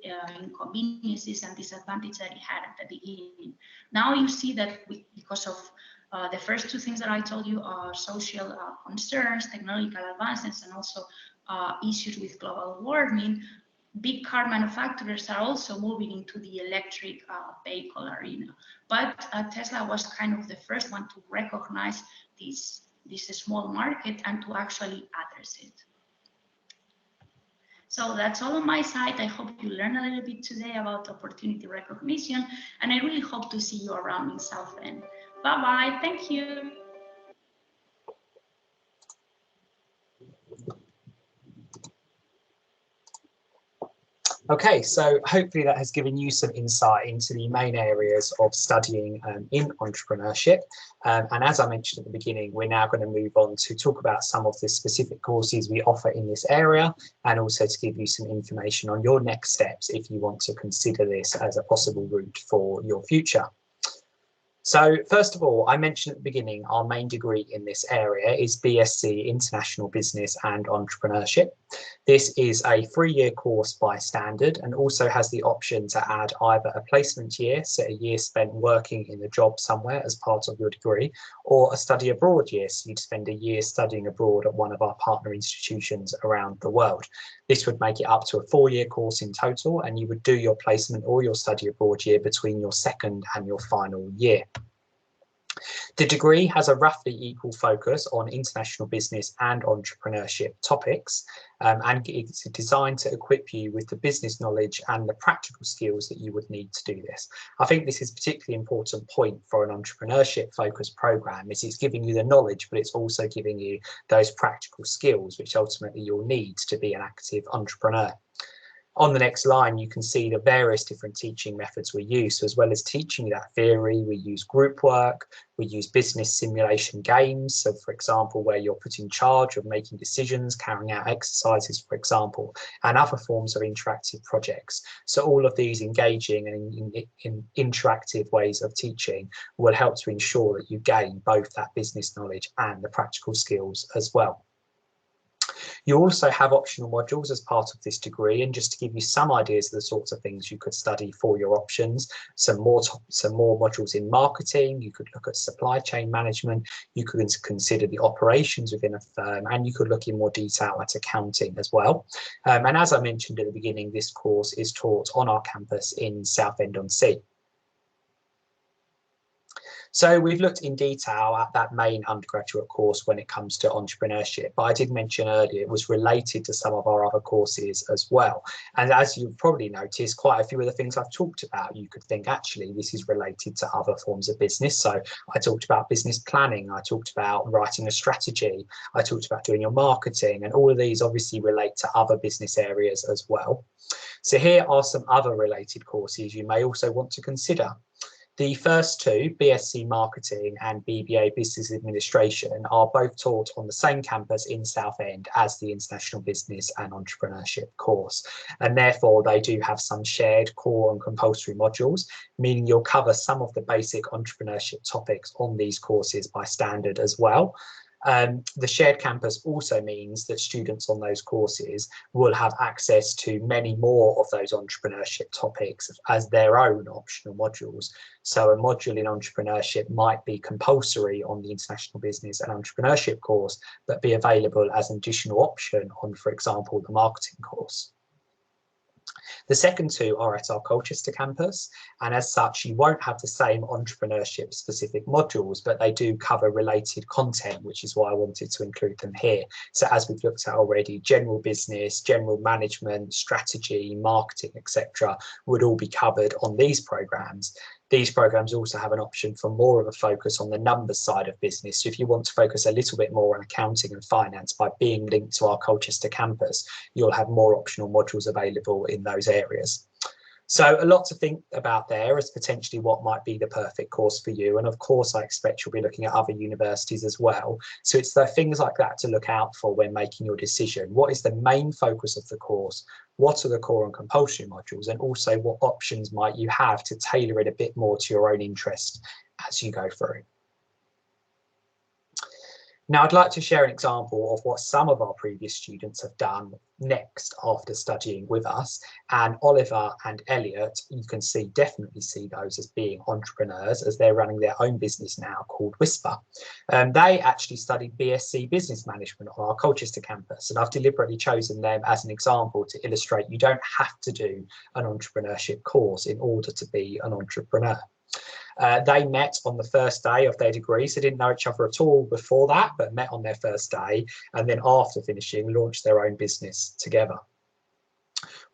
[SPEAKER 3] inconveniences and disadvantages that it had at the beginning. Now you see that because of the first two things that I told you are social concerns, technological advances, and also issues with global warming, big car manufacturers are also moving into the electric vehicle arena. But Tesla was kind of the first one to recognize this small market and to actually address it. So that's all on my side. I hope you learned a little bit today about opportunity recognition, and I really hope to see you around in South End. Bye-bye. Thank you.
[SPEAKER 1] Okay, so hopefully that has given you some insight into the main areas of studying in entrepreneurship. And as I mentioned at the beginning, we're now going to move on to talk about some of the specific courses we offer in this area, and also to give you some information on your next steps if you want to consider this as a possible route for your future. So first of all, I mentioned at the beginning, our main degree in this area is BSc International Business and Entrepreneurship. This is a 3-year course by standard and also has the option to add either a placement year, so a year spent working in a job somewhere as part of your degree, or a study abroad year, so you'd spend a year studying abroad at one of our partner institutions around the world. This would make it up to a 4-year course in total, and you would do your placement or your study abroad year between your second and your final year. The degree has a roughly equal focus on international business and entrepreneurship topics, and it's designed to equip you with the business knowledge and the practical skills that you would need to do this. I think this is a particularly important point for an entrepreneurship focused program, is it's giving you the knowledge, but it's also giving you those practical skills, which ultimately you'll need to be an active entrepreneur. On the next line, you can see the various different teaching methods we use. So as well as teaching you that theory, we use group work, we use business simulation games. So for example, where you're put in charge of making decisions, carrying out exercises, for example, and other forms of interactive projects. So all of these engaging and in interactive ways of teaching will help to ensure that you gain both that business knowledge and the practical skills as well. You also have optional modules as part of this degree, and just to give you some ideas of the sorts of things you could study for your options, some more modules in marketing, you could look at supply chain management, you could consider the operations within a firm, and you could look in more detail at accounting as well. And as I mentioned at the beginning, this course is taught on our campus in Southend-on-Sea. So we've looked in detail at that main undergraduate course when it comes to entrepreneurship, but I did mention earlier it was related to some of our other courses as well. And as you've probably noticed, quite a few of the things I've talked about, you could think actually this is related to other forms of business. So I talked about business planning, I talked about writing a strategy, I talked about doing your marketing, and all of these obviously relate to other business areas as well. So here are some other related courses you may also want to consider. The first two, BSc Marketing and BBA Business Administration, are both taught on the same campus in Southend as the International Business and Entrepreneurship course. And therefore, they do have some shared core and compulsory modules, meaning you'll cover some of the basic entrepreneurship topics on these courses by standard as well. The shared campus also means that students on those courses will have access to many more of those entrepreneurship topics as their own optional modules. So a module in entrepreneurship might be compulsory on the International Business and Entrepreneurship course, but be available as an additional option on, for example, the marketing course. The second two are at our Colchester campus, and as such, you won't have the same entrepreneurship specific modules, but they do cover related content, which is why I wanted to include them here. So as we've looked at already, general business, general management, strategy, marketing, etc., would all be covered on these programs. These programs also have an option for more of a focus on the numbers side of business. So if you want to focus a little bit more on accounting and finance by being linked to our Colchester campus, you'll have more optional modules available in those areas. So a lot to think about there as potentially what might be the perfect course for you. And of course, I expect you'll be looking at other universities as well. So it's the things like that to look out for when making your decision. What is the main focus of the course? What are the core and compulsory modules? And also what options might you have to tailor it a bit more to your own interest as you go through? Now, I'd like to share an example of what some of our previous students have done next after studying with us. And Oliver and Elliot, you can definitely see those as being entrepreneurs, as they're running their own business now called Whisper. They actually studied BSc Business Management on our Colchester campus, and I've deliberately chosen them as an example to illustrate you don't have to do an entrepreneurship course in order to be an entrepreneur. They met on the first day of their degree, so didn't know each other at all before that, but met on their first day, and then after finishing, launched their own business together.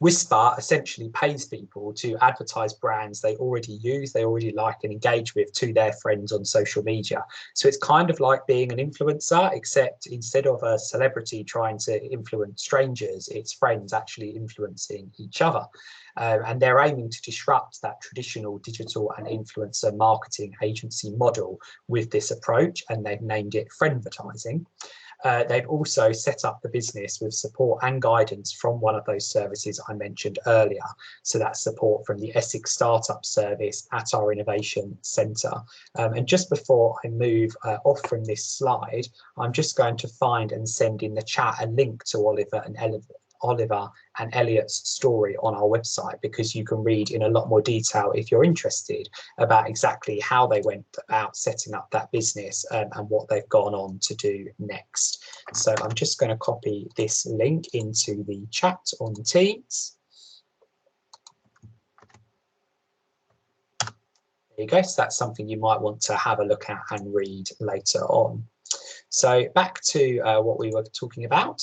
[SPEAKER 1] Whisper essentially pays people to advertise brands they already use, they already like and engage with to their friends on social media. So it's kind of like being an influencer, except instead of a celebrity trying to influence strangers, it's friends actually influencing each other. And they're aiming to disrupt that traditional digital and influencer marketing agency model with this approach, and they've named it friendvertising. They've also set up the business with support and guidance from one of those services I mentioned earlier. So that's support from the Essex Startup Service at our Innovation Centre. And just before I move off from this slide, I'm just going to find and send in the chat a link to Oliver and Elliot's story on our website, because you can read in a lot more detail, if you're interested, about exactly how they went about setting up that business and what they've gone on to do next. So I'm just going to copy this link into the chat on Teams. There you go. So that's something you might want to have a look at and read later on. So back to what we were talking about.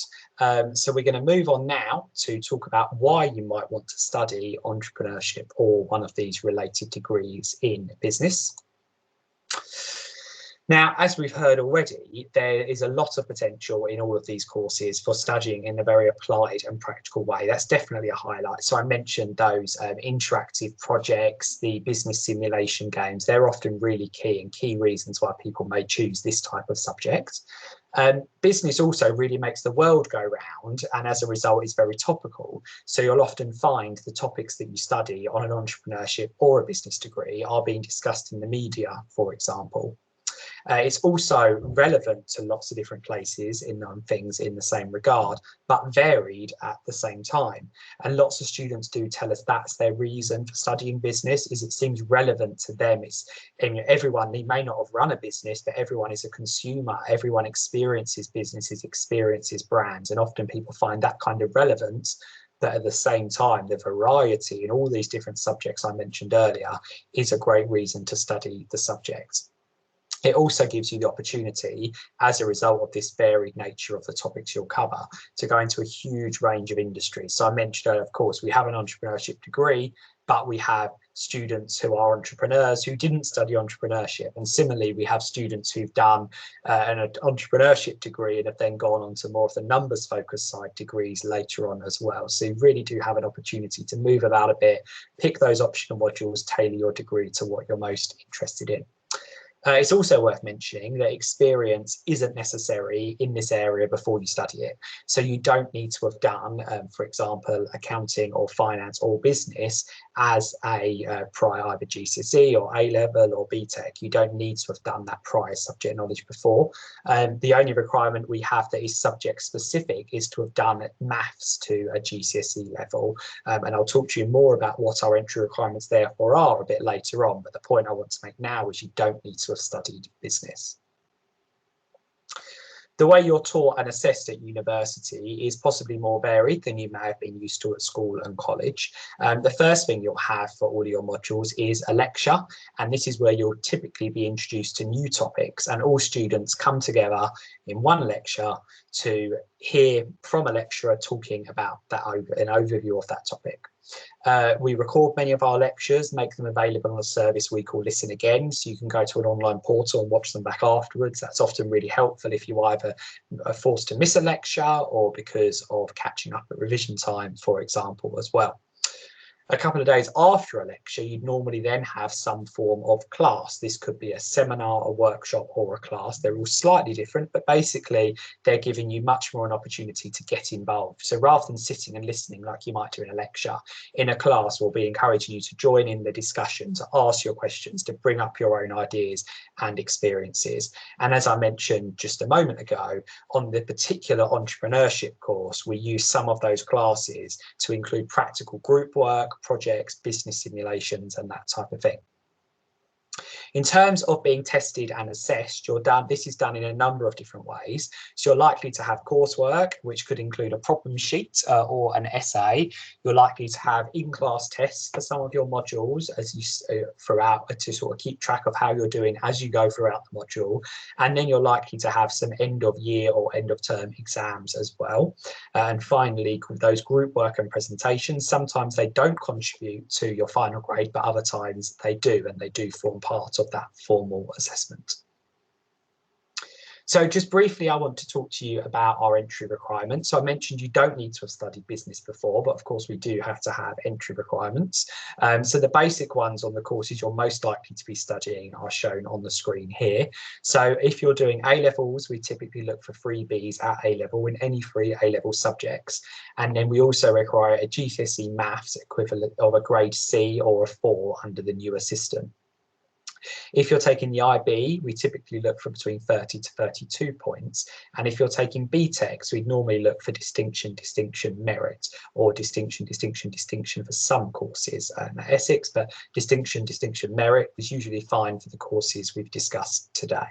[SPEAKER 1] So we're going to move on now to talk about why you might want to study entrepreneurship or one of these related degrees in business. Now, as we've heard already, there is a lot of potential in all of these courses for studying in a very applied and practical way. That's definitely a highlight. So I mentioned those interactive projects, the business simulation games. They're often really key and key reasons why people may choose this type of subject. Business also really makes the world go round, and as a result is very topical. So you'll often find the topics that you study on an entrepreneurship or a business degree are being discussed in the media, for example. It's also relevant to lots of different places in things in the same regard, but varied at the same time. And lots of students do tell us that's their reason for studying business, is it seems relevant to them. It's everyone, they may not have run a business, but everyone is a consumer. Everyone experiences businesses, experiences brands, and often people find that kind of relevance. But at the same time, the variety in all these different subjects I mentioned earlier is a great reason to study the subject. It also gives you the opportunity, as a result of this varied nature of the topics you'll cover, to go into a huge range of industries. So I mentioned earlier, of course, we have an entrepreneurship degree, but we have students who are entrepreneurs who didn't study entrepreneurship. And similarly, we have students who've done an entrepreneurship degree and have then gone on to more of the numbers focused side degrees later on as well. So you really do have an opportunity to move about a bit, pick those optional modules, tailor your degree to what you're most interested in. It's also worth mentioning that experience isn't necessary in this area before you study it. So you don't need to have done, for example, accounting or finance or business as a prior either GCSE or A-level or BTEC. You don't need to have done that prior subject knowledge before. The only requirement we have that is subject specific is to have done maths to a GCSE level. And I'll talk to you more about what our entry requirements therefore are a bit later on. But the point I want to make now is you don't need to have studied business. The way you're taught and assessed at university is possibly more varied than you may have been used to at school and college. The first thing you'll have for all of your modules is a lecture, and this is where you'll typically be introduced to new topics, and all students come together in one lecture to hear from a lecturer talking about that, an overview of that topic. We record many of our lectures, make them available on a service we call Listen Again, so you can go to an online portal and watch them back afterwards. That's often really helpful if you either are forced to miss a lecture or because of catching up at revision time, for example, as well. A couple of days after a lecture, you'd normally then have some form of class. This could be a seminar, a workshop, or a class. They're all slightly different, but basically they're giving you much more an opportunity to get involved. So rather than sitting and listening like you might do in a lecture, in a class we'll be encouraging you to join in the discussion, to ask your questions, to bring up your own ideas and experiences. And as I mentioned just a moment ago, on the particular entrepreneurship course, we use some of those classes to include practical group work, projects, business simulations, and that type of thing. In terms of being tested and assessed, this is done in a number of different ways. So you're likely to have coursework, which could include a problem sheet or an essay. You're likely to have in-class tests for some of your modules as you throughout, to sort of keep track of how you're doing as you go throughout the module. And then you're likely to have some end of year or end of term exams as well. And finally, those group work and presentations, sometimes they don't contribute to your final grade, but other times they do, and they do form part of that formal assessment. So just briefly, I want to talk to you about our entry requirements. So I mentioned you don't need to have studied business before, but of course we do have to have entry requirements. So the basic ones on the courses you're most likely to be studying are shown on the screen here. So if you're doing A-levels, we typically look for 3 Bs at A-level in any 3 A-level subjects. And then we also require a GCSE maths equivalent of a grade C or a 4 under the newer system. If you're taking the IB, we typically look for between 30 to 32 points. And if you're taking BTECs, we'd normally look for distinction, distinction, merit, or distinction, distinction, distinction for some courses at Essex, but distinction, distinction, merit was usually fine for the courses we've discussed today.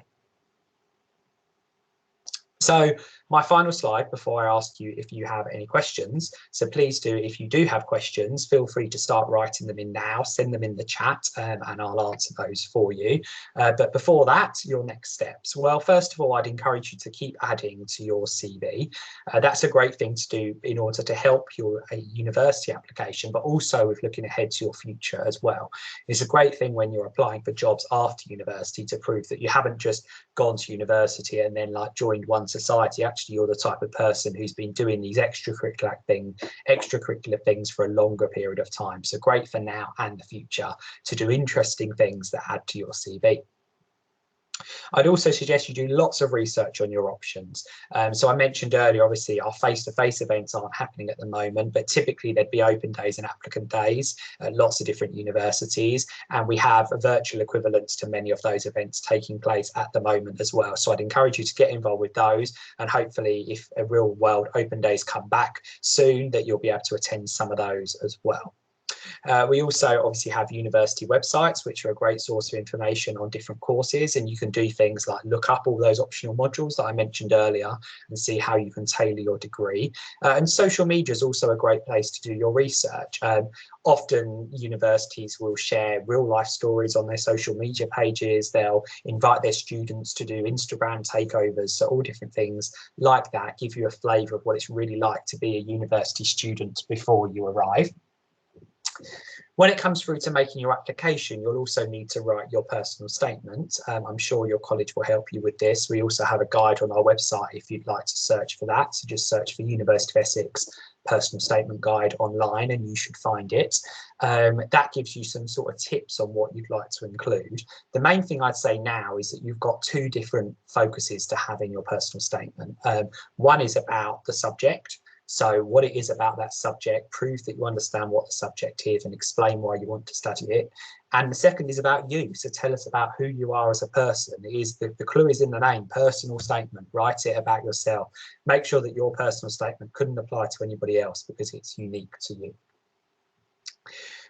[SPEAKER 1] So my final slide before I ask you if you have any questions. So please do, if you do have questions, feel free to start writing them in now, send them in the chat and I'll answer those for you. But before that, your next steps. Well, first of all, I'd encourage you to keep adding to your CV. That's a great thing to do in order to help your university application, but also with looking ahead to your future as well. It's a great thing when you're applying for jobs after university to prove that you haven't just gone to university and then like joined one society. Actually, you're the type of person who's been doing these extracurricular things for a longer period of time. So great for now and the future to do interesting things that add to your CV. I'd also suggest you do lots of research on your options. So I mentioned earlier, obviously, our face-to-face events aren't happening at the moment, but typically there'd be open days and applicant days at lots of different universities. And we have virtual equivalents to many of those events taking place at the moment as well. So I'd encourage you to get involved with those. And hopefully, if a real world open days come back soon, that you'll be able to attend some of those as well. We also obviously have university websites, which are a great source of information on different courses, and you can do things like look up all those optional modules that I mentioned earlier and see how you can tailor your degree. And social media is also a great place to do your research. Often universities will share real life stories on their social media pages. They'll invite their students to do Instagram takeovers. So all different things like that give you a flavour of what it's really like to be a university student before you arrive. When it comes through to making your application, you'll also need to write your personal statement. I'm sure your college will help you with this. We also have a guide on our website if you'd like to search for that. So just search for University of Essex Personal Statement Guide online and you should find it. That gives you some sort of tips on what you'd like to include. The main thing I'd say now is that you've got 2 different focuses to have in your personal statement. One is about the subject. So what it is about that subject, prove that you understand what the subject is and explain why you want to study it. And the second is about you. So tell us about who you are as a person. It is the clue is in the name, personal statement. Write it about yourself. Make sure that your personal statement couldn't apply to anybody else because it's unique to you.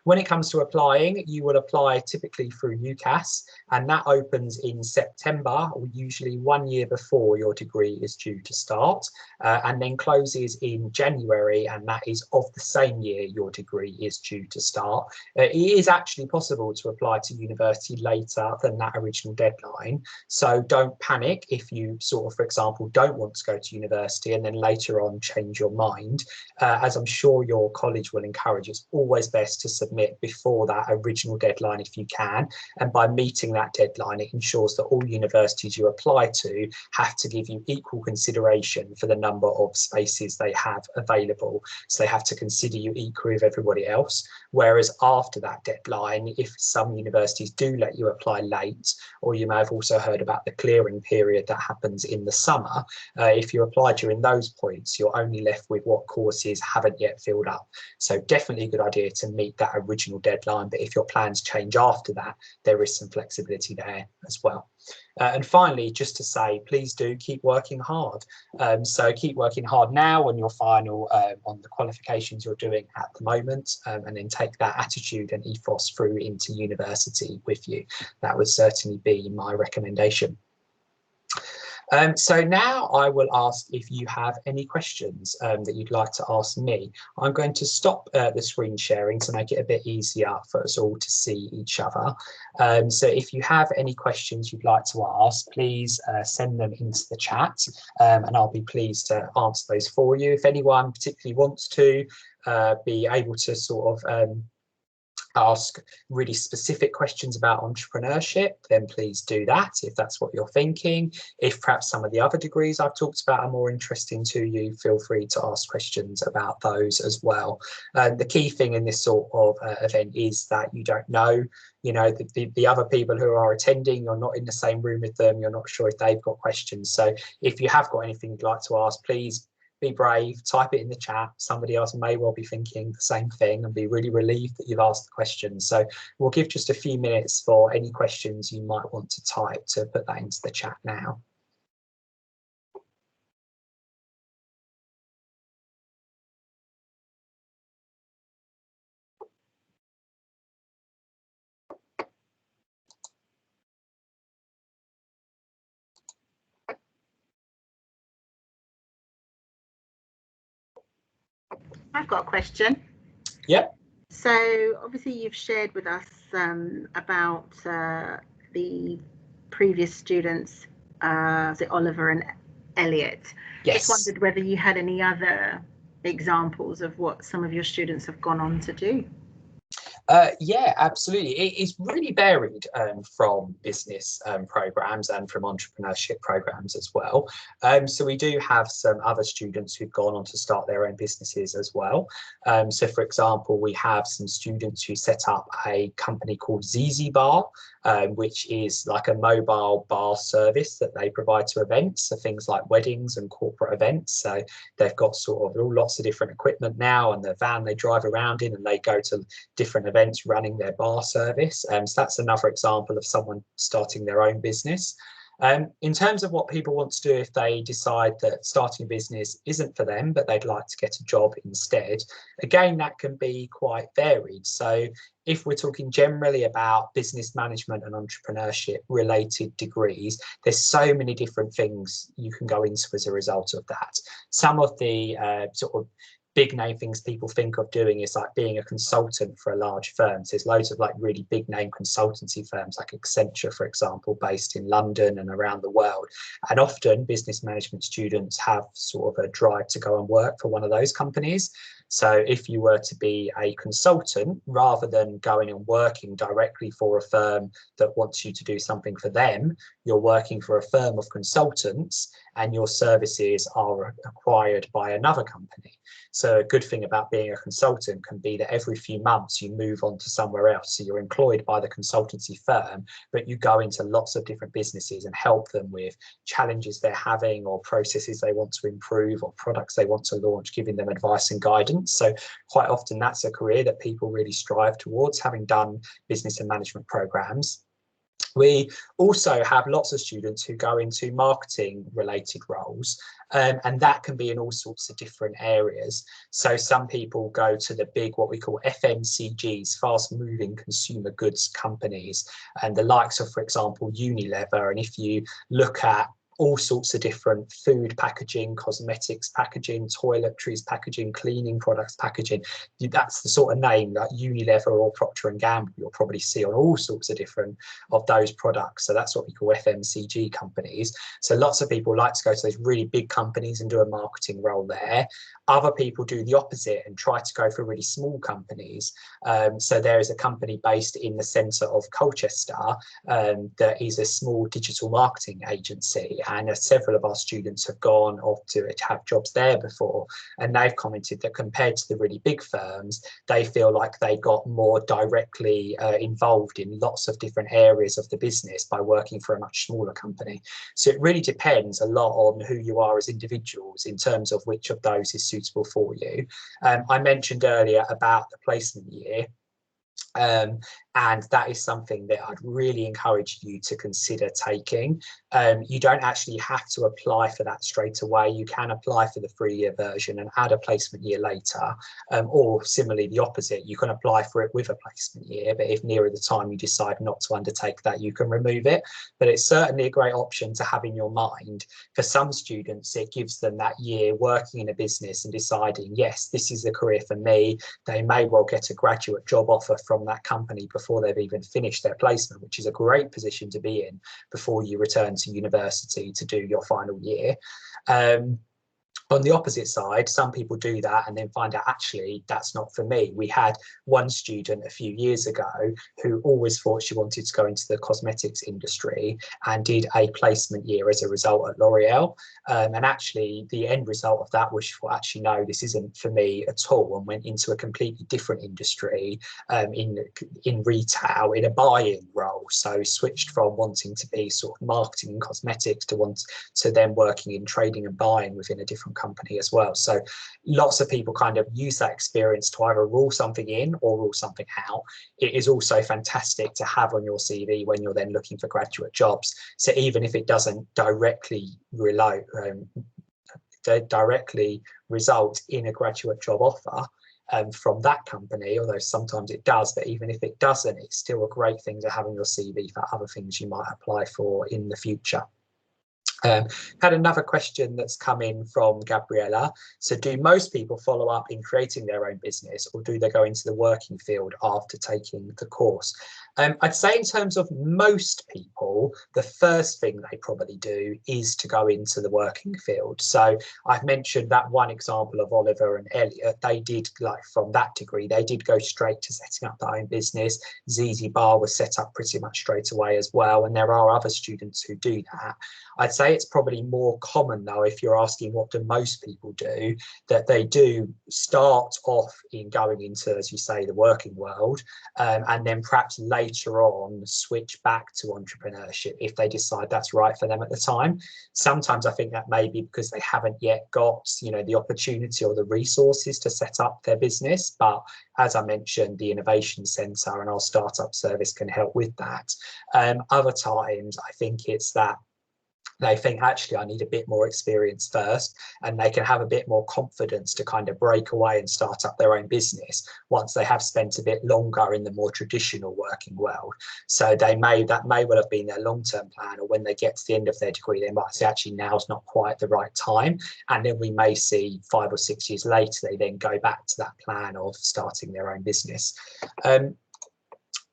[SPEAKER 1] When it comes to applying, you will apply typically through UCAS, and that opens in September, usually 1 year before your degree is due to start, and then closes in January, and that is of the same year your degree is due to start. It is actually possible to apply to university later than that original deadline, so don't panic if you sort of, for example, don't want to go to university and then later on change your mind. As I'm sure your college will encourage, it's always best to submit before that original deadline if you can, and by meeting that deadline it ensures that all universities you apply to have to give you equal consideration for the number of spaces they have available, so they have to consider you equal with everybody else. Whereas after that deadline, if some universities do let you apply late, or you may have also heard about the clearing period that happens in the summer, if you apply during those points you're only left with what courses haven't yet filled up. So definitely a good idea to meet that original deadline, but if your plans change after that, there is some flexibility there as well. And finally, just to say, please do keep working hard. So keep working hard now on your final, on the qualifications you're doing at the moment, and then take that attitude and ethos through into university with you. That would certainly be my recommendation. So now I will ask if you have any questions that you'd like to ask me. I'm going to stop the screen sharing to make it a bit easier for us all to see each other. So if you have any questions you'd like to ask, please send them into the chat and I'll be pleased to answer those for you. If anyone particularly wants to be able to sort of ask really specific questions about entrepreneurship, then please do that if that's what you're thinking. If perhaps some of the other degrees I've talked about are more interesting to you, feel free to ask questions about those as well. The key thing in this sort of event is that you don't know, the other people who are attending, you're not in the same room with them, you're not sure if they've got questions. So if you have got anything you'd like to ask, please be brave, type it in the chat. Somebody else may well be thinking the same thing and be really relieved that you've asked the question. So we'll give just a few minutes for any questions you might want to type to put that into the chat now.
[SPEAKER 2] I've got a question.
[SPEAKER 1] Yep.
[SPEAKER 2] So obviously you've shared with us about the previous students, Oliver and Elliot.
[SPEAKER 1] Yes.
[SPEAKER 2] Just wondered whether you had any other examples of what some of your students have gone on to do.
[SPEAKER 1] Yeah, absolutely. It's really varied from business programs and from entrepreneurship programs as well. So we do have some other students who've gone on to start their own businesses as well. So for example, we have some students who set up a company called ZZ Bar, which is like a mobile bar service that they provide to events, so things like weddings and corporate events. So they've got sort of lots of different equipment now, and the van they drive around in, and they go to different events running their bar service. So that's another example of someone starting their own business. In terms of what people want to do if they decide that starting a business isn't for them, but they'd like to get a job instead, again, that can be quite varied. So if we're talking generally about business management and entrepreneurship related degrees, there's so many different things you can go into as a result of that. Some of the sort of big name things people think of doing is like being a consultant for a large firm. So there's loads of like really big name consultancy firms like Accenture, for example, based in London and around the world. And often business management students have sort of a drive to go and work for one of those companies. So if you were to be a consultant, rather than going and working directly for a firm that wants you to do something for them, you're working for a firm of consultants and your services are acquired by another company. So a good thing about being a consultant can be that every few months you move on to somewhere else. So you're employed by the consultancy firm, but you go into lots of different businesses and help them with challenges they're having or processes they want to improve or products they want to launch, giving them advice and guidance. So quite often that's a career that people really strive towards, having done business and management programs. We also have lots of students who go into marketing related roles, and that can be in all sorts of different areas. So some people go to the big, what we call FMCGs, fast moving consumer goods companies, and the likes of, for example, Unilever. And if you look at all sorts of different food packaging, cosmetics packaging, toiletries packaging, cleaning products packaging, that's the sort of name that Unilever or Procter & Gamble you'll probably see on all sorts of different of those products. So that's what we call FMCG companies. So lots of people like to go to those really big companies and do a marketing role there. Other people do the opposite and try to go for really small companies. So there is a company based in the centre of Colchester that is a small digital marketing agency, and several of our students have gone off to have jobs there before, and they've commented that compared to the really big firms, they feel like they got more directly involved in lots of different areas of the business by working for a much smaller company. So it really depends a lot on who you are as individuals in terms of which of those is suitable for you. I mentioned earlier about the placement year. And that is something that I'd really encourage you to consider taking. You don't actually have to apply for that straight away. You can apply for the 3-year version and add a placement year later, or similarly the opposite, you can apply for it with a placement year, but if nearer the time you decide not to undertake that, you can remove it. But it's certainly a great option to have in your mind. For some students, it gives them that year working in a business and deciding, yes, this is the career for me. They may well get a graduate job offer from that company before they've even finished their placement, which is a great position to be in before you return to university to do your final year. On the opposite side, some people do that and then find out, actually, that's not for me. We had one student a few years ago who always thought she wanted to go into the cosmetics industry and did a placement year as a result at L'Oreal. And actually, the end result of that was she thought, actually, no, this isn't for me at all, and went into a completely different industry in retail, in a buying role. So switched from wanting to be sort of marketing and cosmetics to then working in trading and buying within a different company as well. So lots of people kind of use that experience to either rule something in or rule something out. It is also fantastic to have on your CV when you're then looking for graduate jobs. So even if it doesn't directly result in a graduate job offer from that company, although sometimes it does, but even if it doesn't, it's still a great thing to have on your CV for other things you might apply for in the future. Had another question that's come in from Gabriella. So do most people follow up in creating their own business, or do they go into the working field after taking the course? I'd say in terms of most people, the first thing they probably do is to go into the working field. So I've mentioned that one example of Oliver and Elliot. They did, like, from that degree, they did go straight to setting up their own business. ZZ Bar was set up pretty much straight away as well. And there are other students who do that. I'd say it's probably more common, though, if you're asking what do most people do, that they do start off in going into, as you say, the working world, and then perhaps later on switch back to entrepreneurship if they decide that's right for them at the time. Sometimes I think that may be because they haven't yet got, the opportunity or the resources to set up their business. But as I mentioned, the Innovation Centre and our startup service can help with that. Other times, I think it's that they think, actually, I need a bit more experience first, and they can have a bit more confidence to kind of break away and start up their own business once they have spent a bit longer in the more traditional working world. So that may well have been their long-term plan, or when they get to the end of their degree, they might say, actually, now's not quite the right time. And then we may see 5 or 6 years later, they then go back to that plan of starting their own business.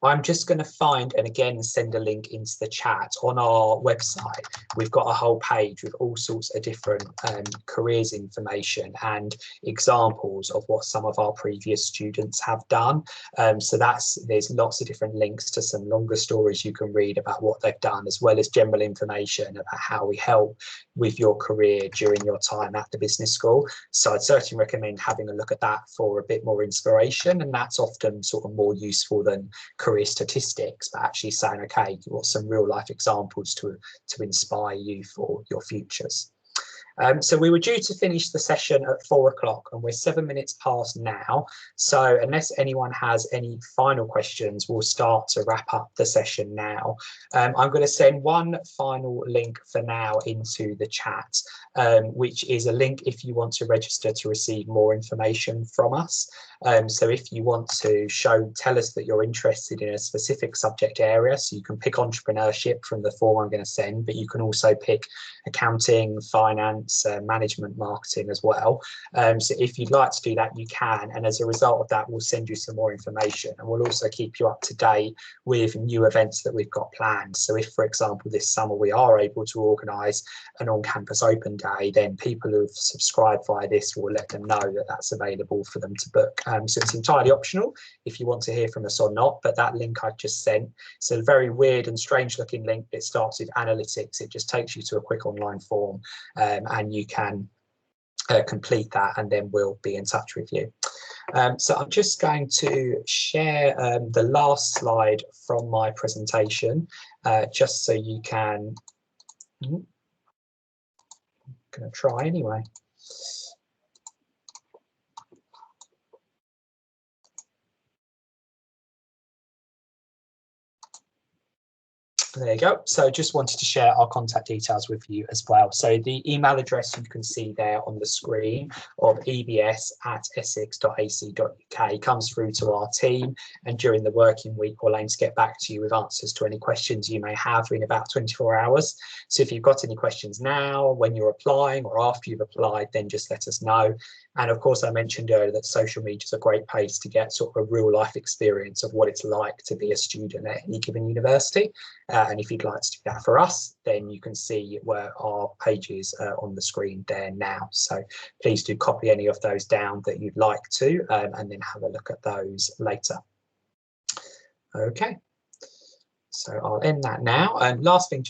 [SPEAKER 1] I'm just going to find, and again, send a link into the chat. On our website, we've got a whole page with all sorts of different careers information and examples of what some of our previous students have done. So there's lots of different links to some longer stories you can read about what they've done, as well as general information about how we help with your career during your time at the business school. So I'd certainly recommend having a look at that for a bit more inspiration, and that's often sort of more useful than career statistics, but actually saying, okay, you've got some real life examples to inspire you for your futures. So we were due to finish the session at 4 o'clock, and we're 7 minutes past now. So unless anyone has any final questions, we'll start to wrap up the session now. I'm going to send one final link for now into the chat, which is a link if you want to register to receive more information from us. So if you want to tell us that you're interested in a specific subject area, so you can pick entrepreneurship from the form I'm going to send, but you can also pick accounting, finance, management, marketing as well. So if you'd like to do that, you can, and as a result of that, we'll send you some more information, and we'll also keep you up to date with new events that we've got planned. So if, for example, this summer we are able to organise an on-campus open day, then people who've subscribed via this will let them know that that's available for them to book. So it's entirely optional if you want to hear from us or not, but that link I've just sent, it's a very weird and strange looking link. It starts with analytics. It just takes you to a quick online form, and you can complete that, and then we'll be in touch with you. So I'm just going to share the last slide from my presentation, just so you can, I'm going to try anyway. There you go. So just wanted to share our contact details with you as well. So the email address you can see there on the screen of ebs@essex.ac.uk comes through to our team, and during the working week we'll aim to get back to you with answers to any questions you may have in about 24 hours. So if you've got any questions now, when you're applying, or after you've applied, then just let us know. And of course, I mentioned earlier that social media is a great place to get sort of a real life experience of what it's like to be a student at any given university. And if you'd like to do that for us, then you can see where our pages are on the screen there now. So please do copy any of those down that you'd like to, and then have a look at those later. Okay, so I'll end that now. And last thing, just